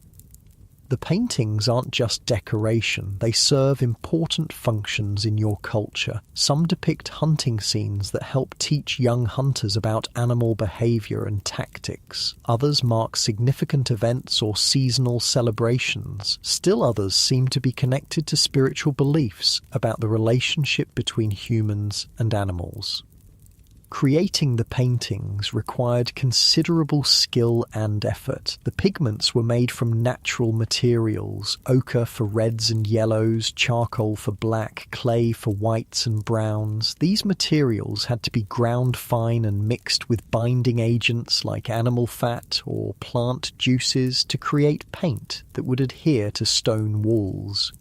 The paintings aren't just decoration, they serve important functions in your culture. Some depict hunting scenes that help teach young hunters about animal behavior and tactics. Others mark significant events or seasonal celebrations. Still others seem to be connected to spiritual beliefs about the relationship between humans and animals. Creating the paintings required considerable skill and effort. The pigments were made from natural materials: ochre for reds and yellows, charcoal for black, clay for whites and browns. These materials had to be ground fine and mixed with binding agents like animal fat or plant juices to create paint that would adhere to stone walls.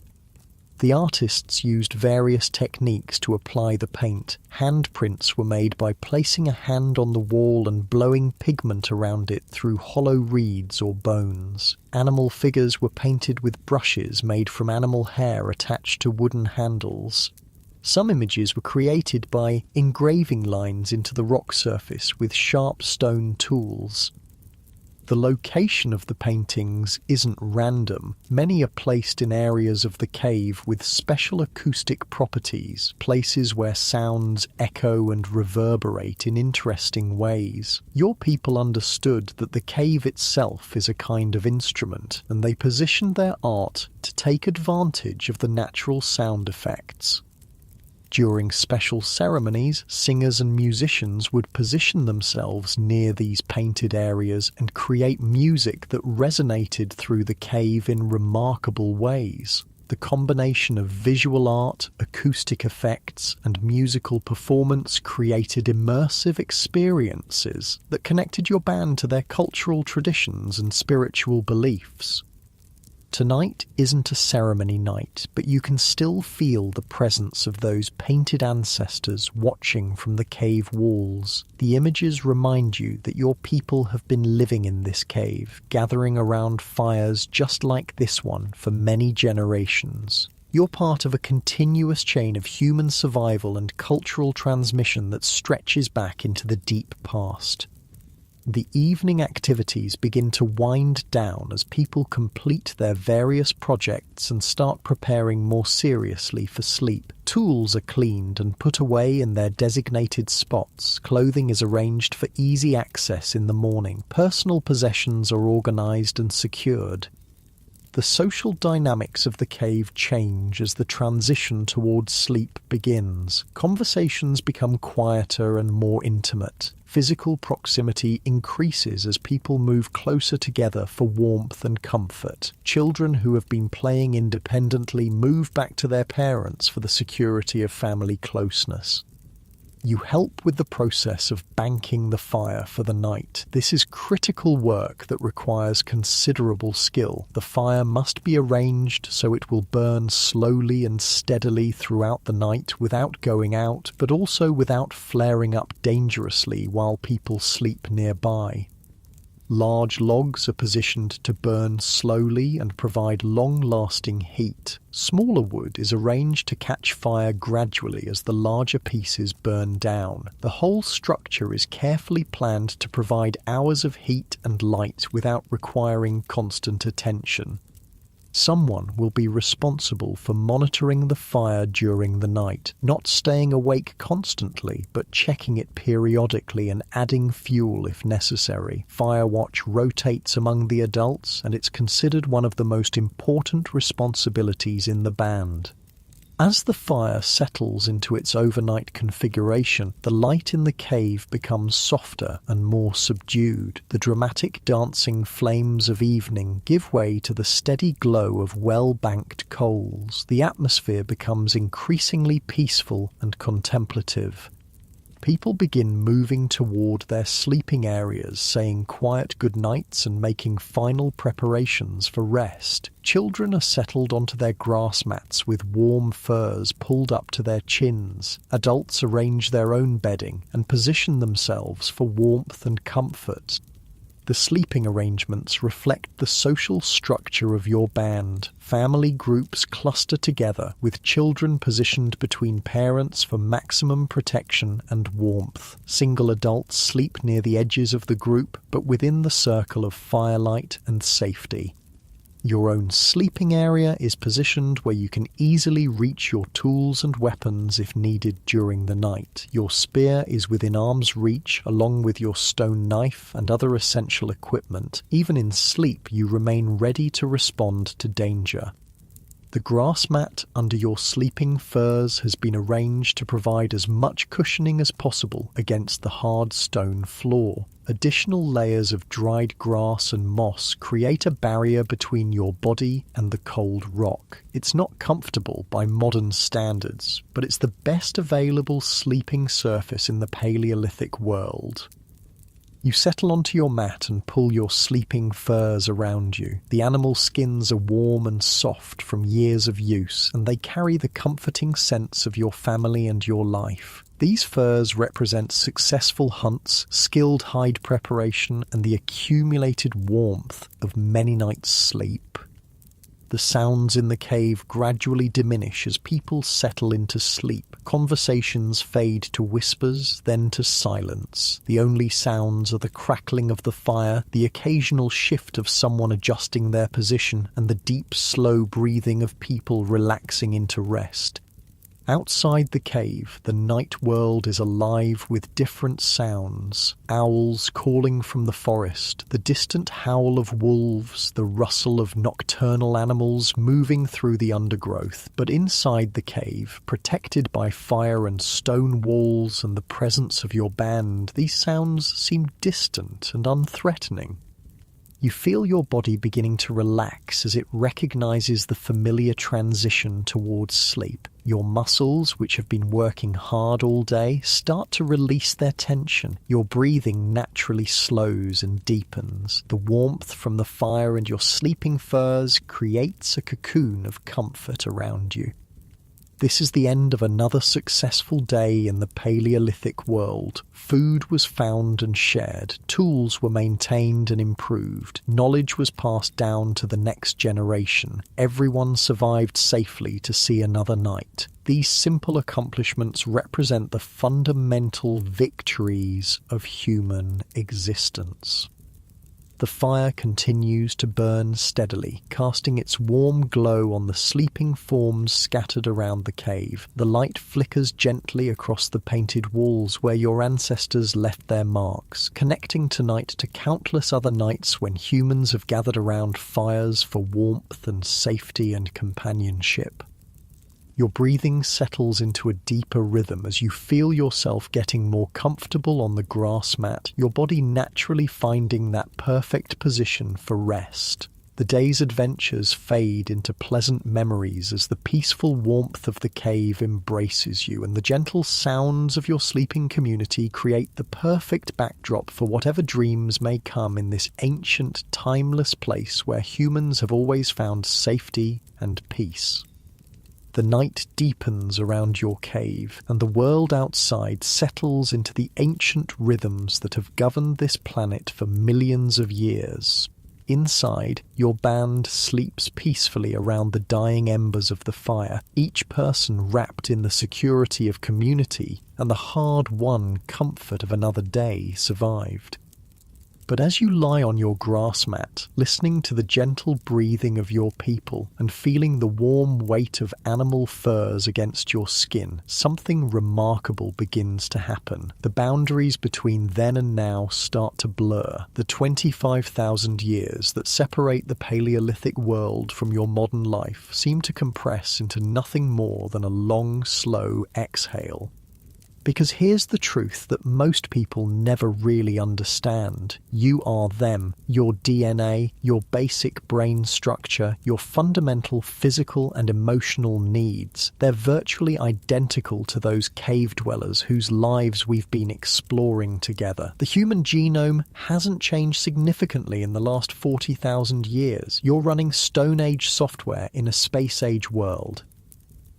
The artists used various techniques to apply the paint. Handprints were made by placing a hand on the wall and blowing pigment around it through hollow reeds or bones. Animal figures were painted with brushes made from animal hair attached to wooden handles. Some images were created by engraving lines into the rock surface with sharp stone tools. The location of the paintings isn't random. Many are placed in areas of the cave with special acoustic properties, places where sounds echo and reverberate in interesting ways. Your people understood that the cave itself is a kind of instrument, and they positioned their art to take advantage of the natural sound effects. During special ceremonies, singers and musicians would position themselves near these painted areas and create music that resonated through the cave in remarkable ways. The combination of visual art, acoustic effects, and musical performance created immersive experiences that connected your band to their cultural traditions and spiritual beliefs. Tonight isn't a ceremony night, but you can still feel the presence of those painted ancestors watching from the cave walls. The images remind you that your people have been living in this cave, gathering around fires just like this one for many generations. You're part of a continuous chain of human survival and cultural transmission that stretches back into the deep past. The evening activities begin to wind down as people complete their various projects and start preparing more seriously for sleep. Tools are cleaned and put away in their designated spots. Clothing is arranged for easy access in the morning. Personal possessions are organized and secured. The social dynamics of the cave change as the transition towards sleep begins. Conversations become quieter and more intimate. Physical proximity increases as people move closer together for warmth and comfort. Children who have been playing independently move back to their parents for the security of family closeness. You help with the process of banking the fire for the night. This is critical work that requires considerable skill. The fire must be arranged so it will burn slowly and steadily throughout the night without going out, but also without flaring up dangerously while people sleep nearby. Large logs are positioned to burn slowly and provide long-lasting heat. Smaller wood is arranged to catch fire gradually as the larger pieces burn down. The whole structure is carefully planned to provide hours of heat and light without requiring constant attention. Someone will be responsible for monitoring the fire during the night, not staying awake constantly, but checking it periodically and adding fuel if necessary. Firewatch rotates among the adults, and it's considered one of the most important responsibilities in the band. As the fire settles into its overnight configuration, the light in the cave becomes softer and more subdued. The dramatic dancing flames of evening give way to the steady glow of well-banked coals. The atmosphere becomes increasingly peaceful and contemplative. People begin moving toward their sleeping areas, saying quiet goodnights and making final preparations for rest. Children are settled onto their grass mats with warm furs pulled up to their chins. Adults arrange their own bedding and position themselves for warmth and comfort. The sleeping arrangements reflect the social structure of your band. Family groups cluster together, with children positioned between parents for maximum protection and warmth. Single adults sleep near the edges of the group, but within the circle of firelight and safety. Your own sleeping area is positioned where you can easily reach your tools and weapons if needed during the night. Your spear is within arm's reach, along with your stone knife and other essential equipment. Even in sleep, you remain ready to respond to danger. The grass mat under your sleeping furs has been arranged to provide as much cushioning as possible against the hard stone floor. Additional layers of dried grass and moss create a barrier between your body and the cold rock. It's not comfortable by modern standards, but it's the best available sleeping surface in the Paleolithic world. You settle onto your mat and pull your sleeping furs around you. The animal skins are warm and soft from years of use, and they carry the comforting sense of your family and your life. These furs represent successful hunts, skilled hide preparation, and the accumulated warmth of many nights' sleep. The sounds in the cave gradually diminish as people settle into sleep. Conversations fade to whispers, then to silence. The only sounds are the crackling of the fire, the occasional shift of someone adjusting their position, and the deep, slow breathing of people relaxing into rest. Outside the cave, the night world is alive with different sounds. Owls calling from the forest, the distant howl of wolves, the rustle of nocturnal animals moving through the undergrowth. But inside the cave, protected by fire and stone walls and the presence of your band, these sounds seem distant and unthreatening. You feel your body beginning to relax as it recognizes the familiar transition towards sleep. Your muscles, which have been working hard all day, start to release their tension. Your breathing naturally slows and deepens. The warmth from the fire and your sleeping furs creates a cocoon of comfort around you. This is the end of another successful day in the Paleolithic world. Food was found and shared, tools were maintained and improved, knowledge was passed down to the next generation. Everyone survived safely to see another night. These simple accomplishments represent the fundamental victories of human existence. The fire continues to burn steadily, casting its warm glow on the sleeping forms scattered around the cave. The light flickers gently across the painted walls where your ancestors left their marks, connecting tonight to countless other nights when humans have gathered around fires for warmth and safety and companionship. Your breathing settles into a deeper rhythm as you feel yourself getting more comfortable on the grass mat, your body naturally finding that perfect position for rest. The day's adventures fade into pleasant memories as the peaceful warmth of the cave embraces you, and the gentle sounds of your sleeping community create the perfect backdrop for whatever dreams may come in this ancient, timeless place where humans have always found safety and peace. The night deepens around your cave, and the world outside settles into the ancient rhythms that have governed this planet for millions of years. Inside, your band sleeps peacefully around the dying embers of the fire, each person wrapped in the security of community and the hard-won comfort of another day survived. But as you lie on your grass mat, listening to the gentle breathing of your people and feeling the warm weight of animal furs against your skin, something remarkable begins to happen. The boundaries between then and now start to blur. The 25,000 years that separate the Paleolithic world from your modern life seem to compress into nothing more than a long, slow exhale. Because here's the truth that most people never really understand. You are them. Your DNA, your basic brain structure, your fundamental physical and emotional needs. They're virtually identical to those cave dwellers whose lives we've been exploring together. The human genome hasn't changed significantly in the last 40,000 years. You're running Stone Age software in a space age world.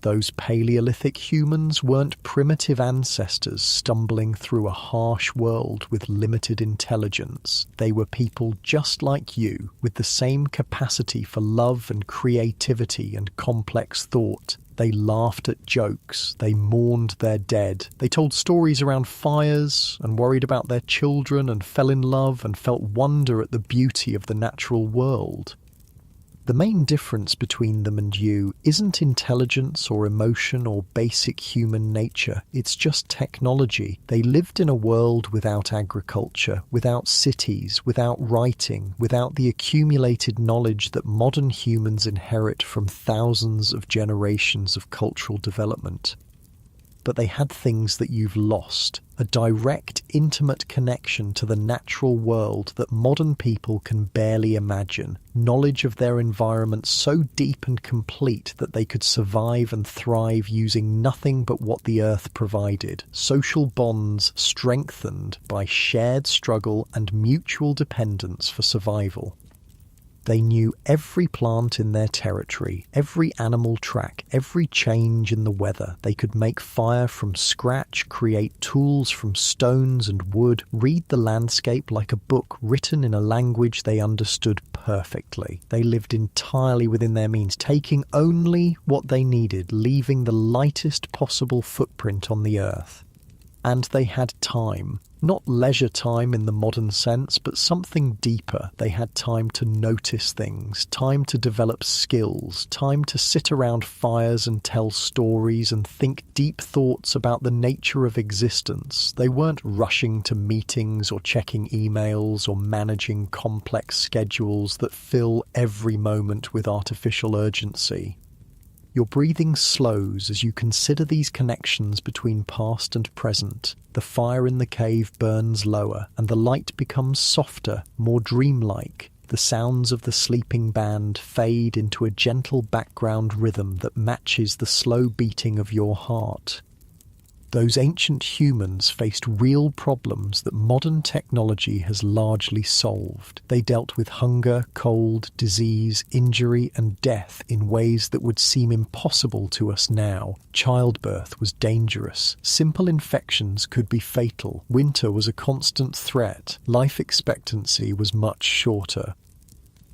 Those Paleolithic humans weren't primitive ancestors stumbling through a harsh world with limited intelligence. They were people just like you, with the same capacity for love and creativity and complex thought. They laughed at jokes, they mourned their dead, they told stories around fires and worried about their children and fell in love and felt wonder at the beauty of the natural world. The main difference between them and you isn't intelligence or emotion or basic human nature, it's just technology. They lived in a world without agriculture, without cities, without writing, without the accumulated knowledge that modern humans inherit from thousands of generations of cultural development. But they had things that you've lost, a direct, intimate connection to the natural world that modern people can barely imagine, knowledge of their environment so deep and complete that they could survive and thrive using nothing but what the earth provided, social bonds strengthened by shared struggle and mutual dependence for survival. They knew every plant in their territory, every animal track, every change in the weather. They could make fire from scratch, create tools from stones and wood, read the landscape like a book written in a language they understood perfectly. They lived entirely within their means, taking only what they needed, leaving the lightest possible footprint on the earth. And they had time. Not leisure time in the modern sense, but something deeper. They had time to notice things, time to develop skills, time to sit around fires and tell stories and think deep thoughts about the nature of existence. They weren't rushing to meetings or checking emails or managing complex schedules that fill every moment with artificial urgency. Your breathing slows as you consider these connections between past and present. The fire in the cave burns lower, and the light becomes softer, more dreamlike. The sounds of the sleeping band fade into a gentle background rhythm that matches the slow beating of your heart. Those ancient humans faced real problems that modern technology has largely solved. They dealt with hunger, cold, disease, injury, and death in ways that would seem impossible to us now. Childbirth was dangerous. Simple infections could be fatal. Winter was a constant threat. Life expectancy was much shorter.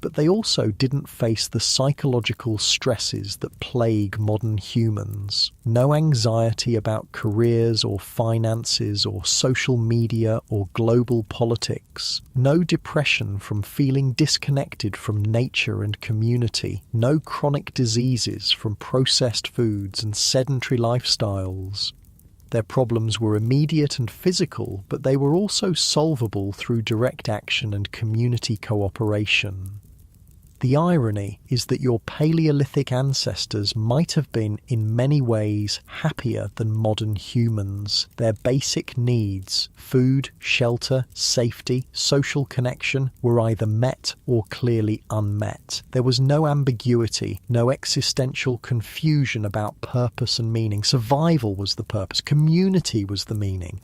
But they also didn't face the psychological stresses that plague modern humans. No anxiety about careers or finances or social media or global politics. No depression from feeling disconnected from nature and community. No chronic diseases from processed foods and sedentary lifestyles. Their problems were immediate and physical, but they were also solvable through direct action and community cooperation. The irony is that your Paleolithic ancestors might have been, in many ways, happier than modern humans. Their basic needs, food, shelter, safety, social connection, were either met or clearly unmet. There was no ambiguity, no existential confusion about purpose and meaning. Survival was the purpose, community was the meaning.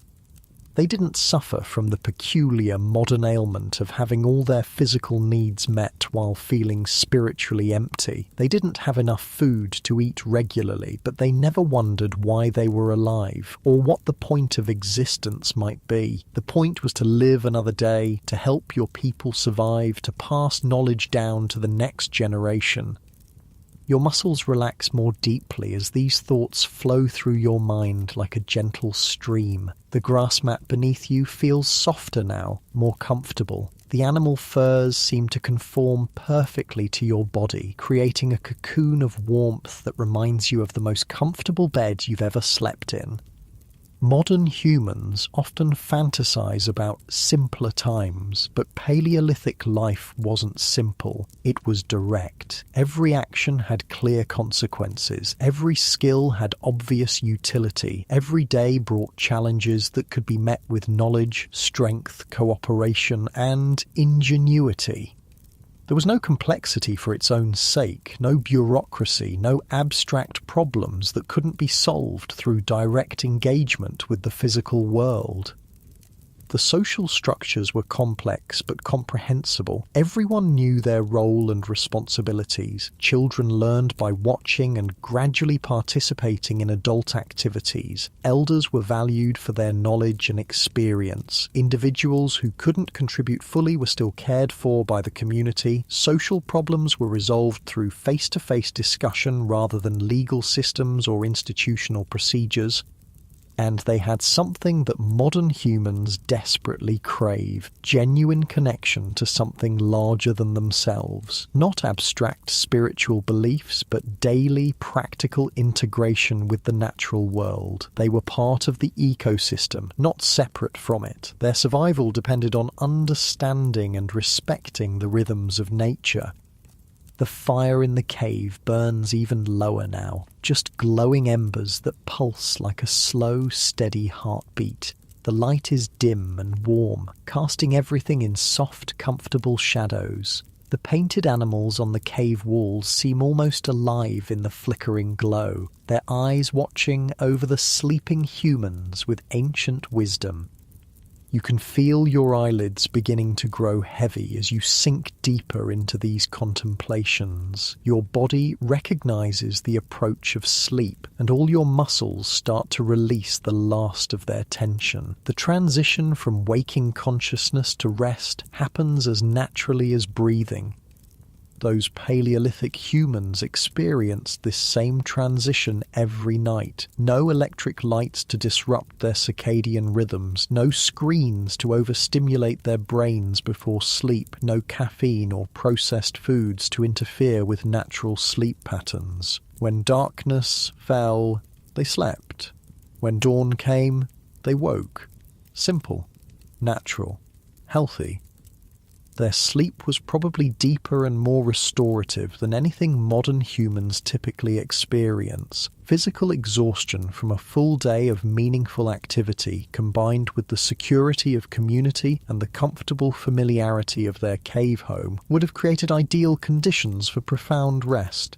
They didn't suffer from the peculiar modern ailment of having all their physical needs met while feeling spiritually empty. They didn't have enough food to eat regularly, but they never wondered why they were alive, or what the point of existence might be. The point was to live another day, to help your people survive, to pass knowledge down to the next generation. Your muscles relax more deeply as these thoughts flow through your mind like a gentle stream. The grass mat beneath you feels softer now, more comfortable. The animal furs seem to conform perfectly to your body, creating a cocoon of warmth that reminds you of the most comfortable bed you've ever slept in. Modern humans often fantasize about simpler times, but Paleolithic life wasn't simple. It was direct. Every action had clear consequences. Every skill had obvious utility. Every day brought challenges that could be met with knowledge, strength, cooperation, and ingenuity. There was no complexity for its own sake, no bureaucracy, no abstract problems that couldn't be solved through direct engagement with the physical world. The social structures were complex but comprehensible. Everyone knew their role and responsibilities. Children learned by watching and gradually participating in adult activities. Elders were valued for their knowledge and experience. Individuals who couldn't contribute fully were still cared for by the community. Social problems were resolved through face-to-face discussion rather than legal systems or institutional procedures. And they had something that modern humans desperately crave: genuine connection to something larger than themselves. Not abstract spiritual beliefs, but daily practical integration with the natural world. They were part of the ecosystem, not separate from it. Their survival depended on understanding and respecting the rhythms of nature. The fire in the cave burns even lower now, just glowing embers that pulse like a slow, steady heartbeat. The light is dim and warm, casting everything in soft, comfortable shadows. The painted animals on the cave walls seem almost alive in the flickering glow, their eyes watching over the sleeping humans with ancient wisdom. You can feel your eyelids beginning to grow heavy as you sink deeper into these contemplations. Your body recognizes the approach of sleep, and all your muscles start to release the last of their tension. The transition from waking consciousness to rest happens as naturally as breathing. Those Paleolithic humans experienced this same transition every night. No electric lights to disrupt their circadian rhythms, no screens to overstimulate their brains before sleep, no caffeine or processed foods to interfere with natural sleep patterns. When darkness fell, they slept. When dawn came, they woke. Simple, natural, healthy. Their sleep was probably deeper and more restorative than anything modern humans typically experience. Physical exhaustion from a full day of meaningful activity, combined with the security of community and the comfortable familiarity of their cave home, would have created ideal conditions for profound rest.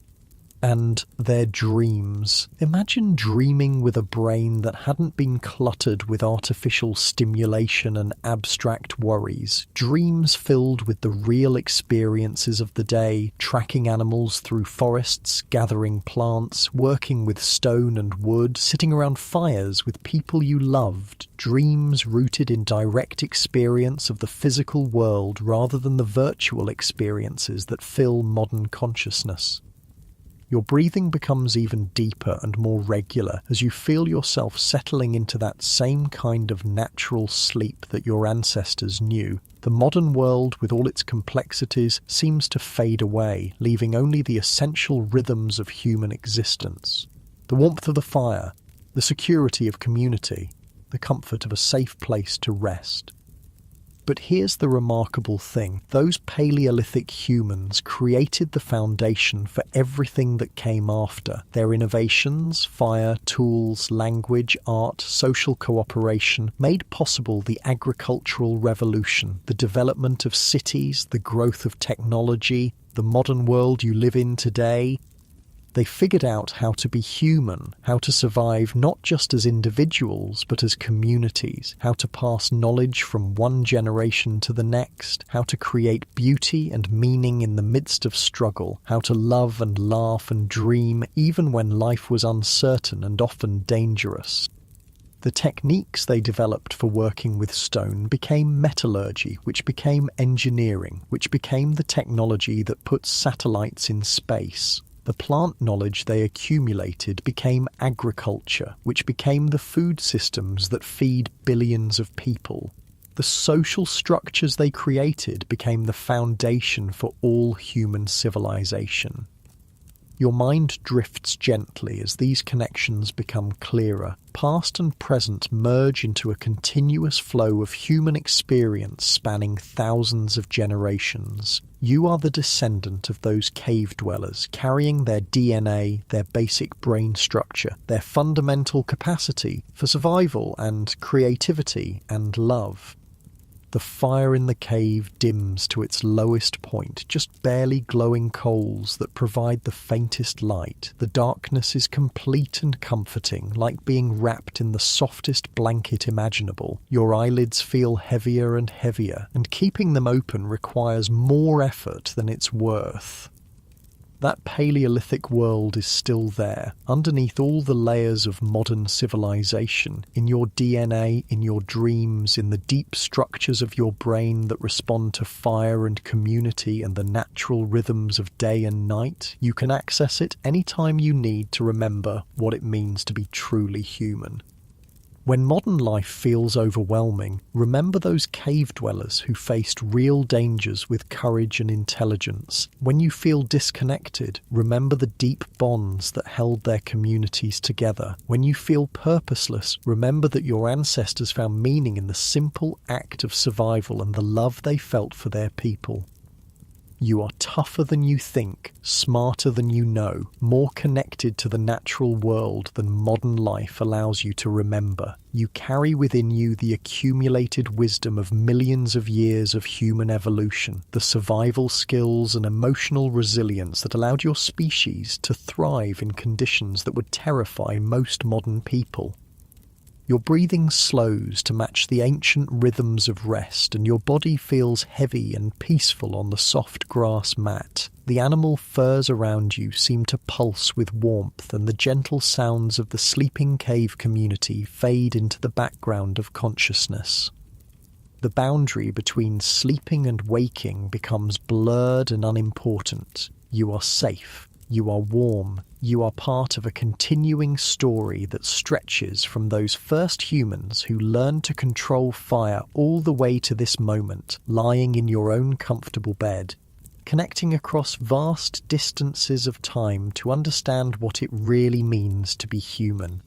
And their dreams. Imagine dreaming with a brain that hadn't been cluttered with artificial stimulation and abstract worries. Dreams filled with the real experiences of the day, tracking animals through forests, gathering plants, working with stone and wood, sitting around fires with people you loved. Dreams rooted in direct experience of the physical world rather than the virtual experiences that fill modern consciousness. Your breathing becomes even deeper and more regular as you feel yourself settling into that same kind of natural sleep that your ancestors knew. The modern world, with all its complexities, seems to fade away, leaving only the essential rhythms of human existence. The warmth of the fire, the security of community, the comfort of a safe place to rest. But here's the remarkable thing. Those Paleolithic humans created the foundation for everything that came after. Their innovations, fire, tools, language, art, social cooperation, made possible the agricultural revolution, the development of cities, the growth of technology, the modern world you live in today. They figured out how to be human, how to survive not just as individuals but as communities, how to pass knowledge from one generation to the next, how to create beauty and meaning in the midst of struggle, how to love and laugh and dream even when life was uncertain and often dangerous. The techniques they developed for working with stone became metallurgy, which became engineering, which became the technology that puts satellites in space. The plant knowledge they accumulated became agriculture, which became the food systems that feed billions of people. The social structures they created became the foundation for all human civilization. Your mind drifts gently as these connections become clearer. Past and present merge into a continuous flow of human experience spanning thousands of generations. You are the descendant of those cave dwellers, carrying their DNA, their basic brain structure, their fundamental capacity for survival and creativity and love. The fire in the cave dims to its lowest point, just barely glowing coals that provide the faintest light. The darkness is complete and comforting, like being wrapped in the softest blanket imaginable. Your eyelids feel heavier and heavier, and keeping them open requires more effort than it's worth. That Paleolithic world is still there, underneath all the layers of modern civilization, in your DNA, in your dreams, in the deep structures of your brain that respond to fire and community and the natural rhythms of day and night. You can access it anytime you need to remember what it means to be truly human. When modern life feels overwhelming, remember those cave dwellers who faced real dangers with courage and intelligence. When you feel disconnected, remember the deep bonds that held their communities together. When you feel purposeless, remember that your ancestors found meaning in the simple act of survival and the love they felt for their people. You are tougher than you think, smarter than you know, more connected to the natural world than modern life allows you to remember. You carry within you the accumulated wisdom of millions of years of human evolution, the survival skills and emotional resilience that allowed your species to thrive in conditions that would terrify most modern people. Your breathing slows to match the ancient rhythms of rest, and your body feels heavy and peaceful on the soft grass mat. The animal furs around you seem to pulse with warmth, and the gentle sounds of the sleeping cave community fade into the background of consciousness. The boundary between sleeping and waking becomes blurred and unimportant. You are safe. You are warm. You are part of a continuing story that stretches from those first humans who learned to control fire all the way to this moment, lying in your own comfortable bed, connecting across vast distances of time to understand what it really means to be human.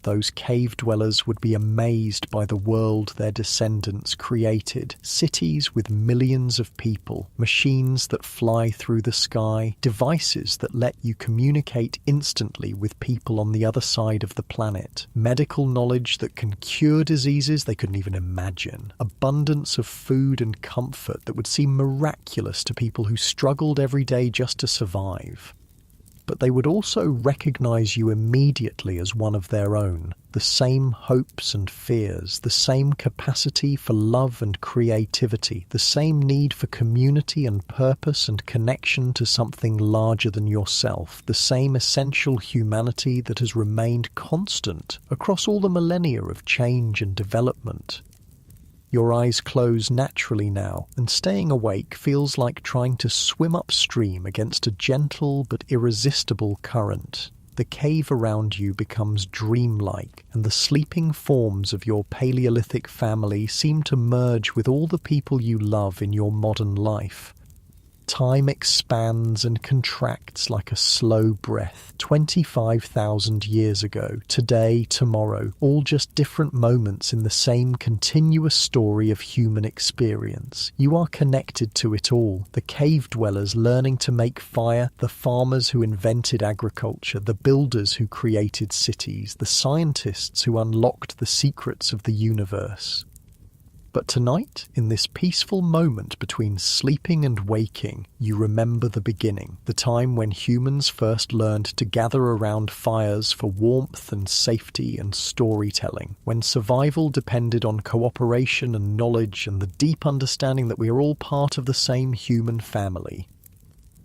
Those cave dwellers would be amazed by the world their descendants created. Cities with millions of people, machines that fly through the sky, devices that let you communicate instantly with people on the other side of the planet, medical knowledge that can cure diseases they couldn't even imagine, abundance of food and comfort that would seem miraculous to people who struggled every day just to survive. But they would also recognize you immediately as one of their own. The same hopes and fears, the same capacity for love and creativity, the same need for community and purpose and connection to something larger than yourself, the same essential humanity that has remained constant across all the millennia of change and development. Your eyes close naturally now, and staying awake feels like trying to swim upstream against a gentle but irresistible current. The cave around you becomes dreamlike, and the sleeping forms of your Paleolithic family seem to merge with all the people you love in your modern life. Time expands and contracts like a slow breath. 25,000 years ago, today, tomorrow, all just different moments in the same continuous story of human experience. You are connected to it all. The cave dwellers learning to make fire, the farmers who invented agriculture, the builders who created cities, the scientists who unlocked the secrets of the universe. But tonight, in this peaceful moment between sleeping and waking, you remember the beginning, the time when humans first learned to gather around fires for warmth and safety and storytelling, when survival depended on cooperation and knowledge and the deep understanding that we are all part of the same human family.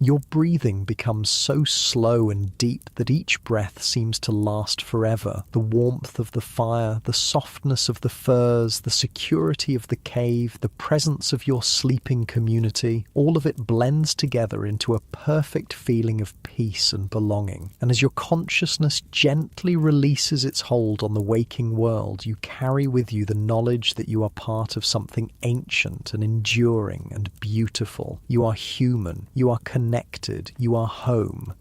Your breathing becomes so slow and deep that each breath seems to last forever. The warmth of the fire, the softness of the furs, the security of the cave, the presence of your sleeping community, all of it blends together into a perfect feeling of peace and belonging. And as your consciousness gently releases its hold on the waking world, you carry with you the knowledge that you are part of something ancient and enduring and beautiful. You are human. You are connected, you are home.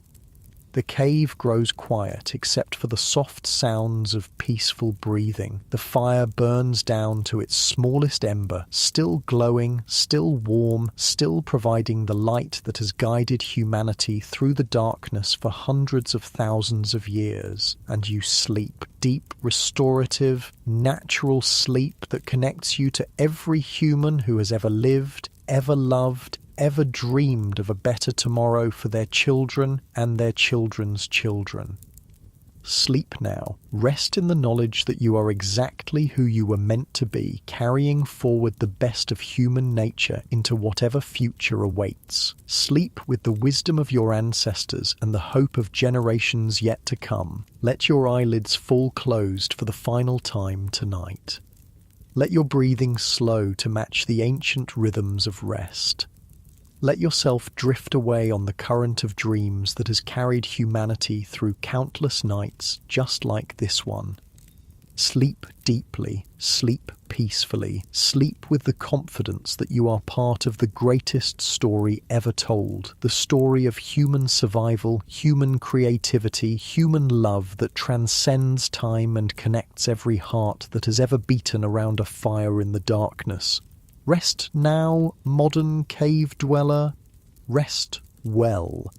The cave grows quiet except for the soft sounds of peaceful breathing. The fire burns down to its smallest ember, still glowing, still warm, still providing the light that has guided humanity through the darkness for hundreds of thousands of years. And you sleep. Deep, restorative, natural sleep that connects you to every human who has ever lived, ever loved, ever dreamed of a better tomorrow for their children and their children's children. Sleep now. Rest in the knowledge that you are exactly who you were meant to be, carrying forward the best of human nature into whatever future awaits. Sleep with the wisdom of your ancestors and the hope of generations yet to come. Let your eyelids fall closed for the final time tonight. Let your breathing slow to match the ancient rhythms of rest. Let yourself drift away on the current of dreams that has carried humanity through countless nights just like this one. Sleep deeply, sleep peacefully, sleep with the confidence that you are part of the greatest story ever told, the story of human survival, human creativity, human love that transcends time and connects every heart that has ever beaten around a fire in the darkness. Rest now, modern cave dweller. Rest well.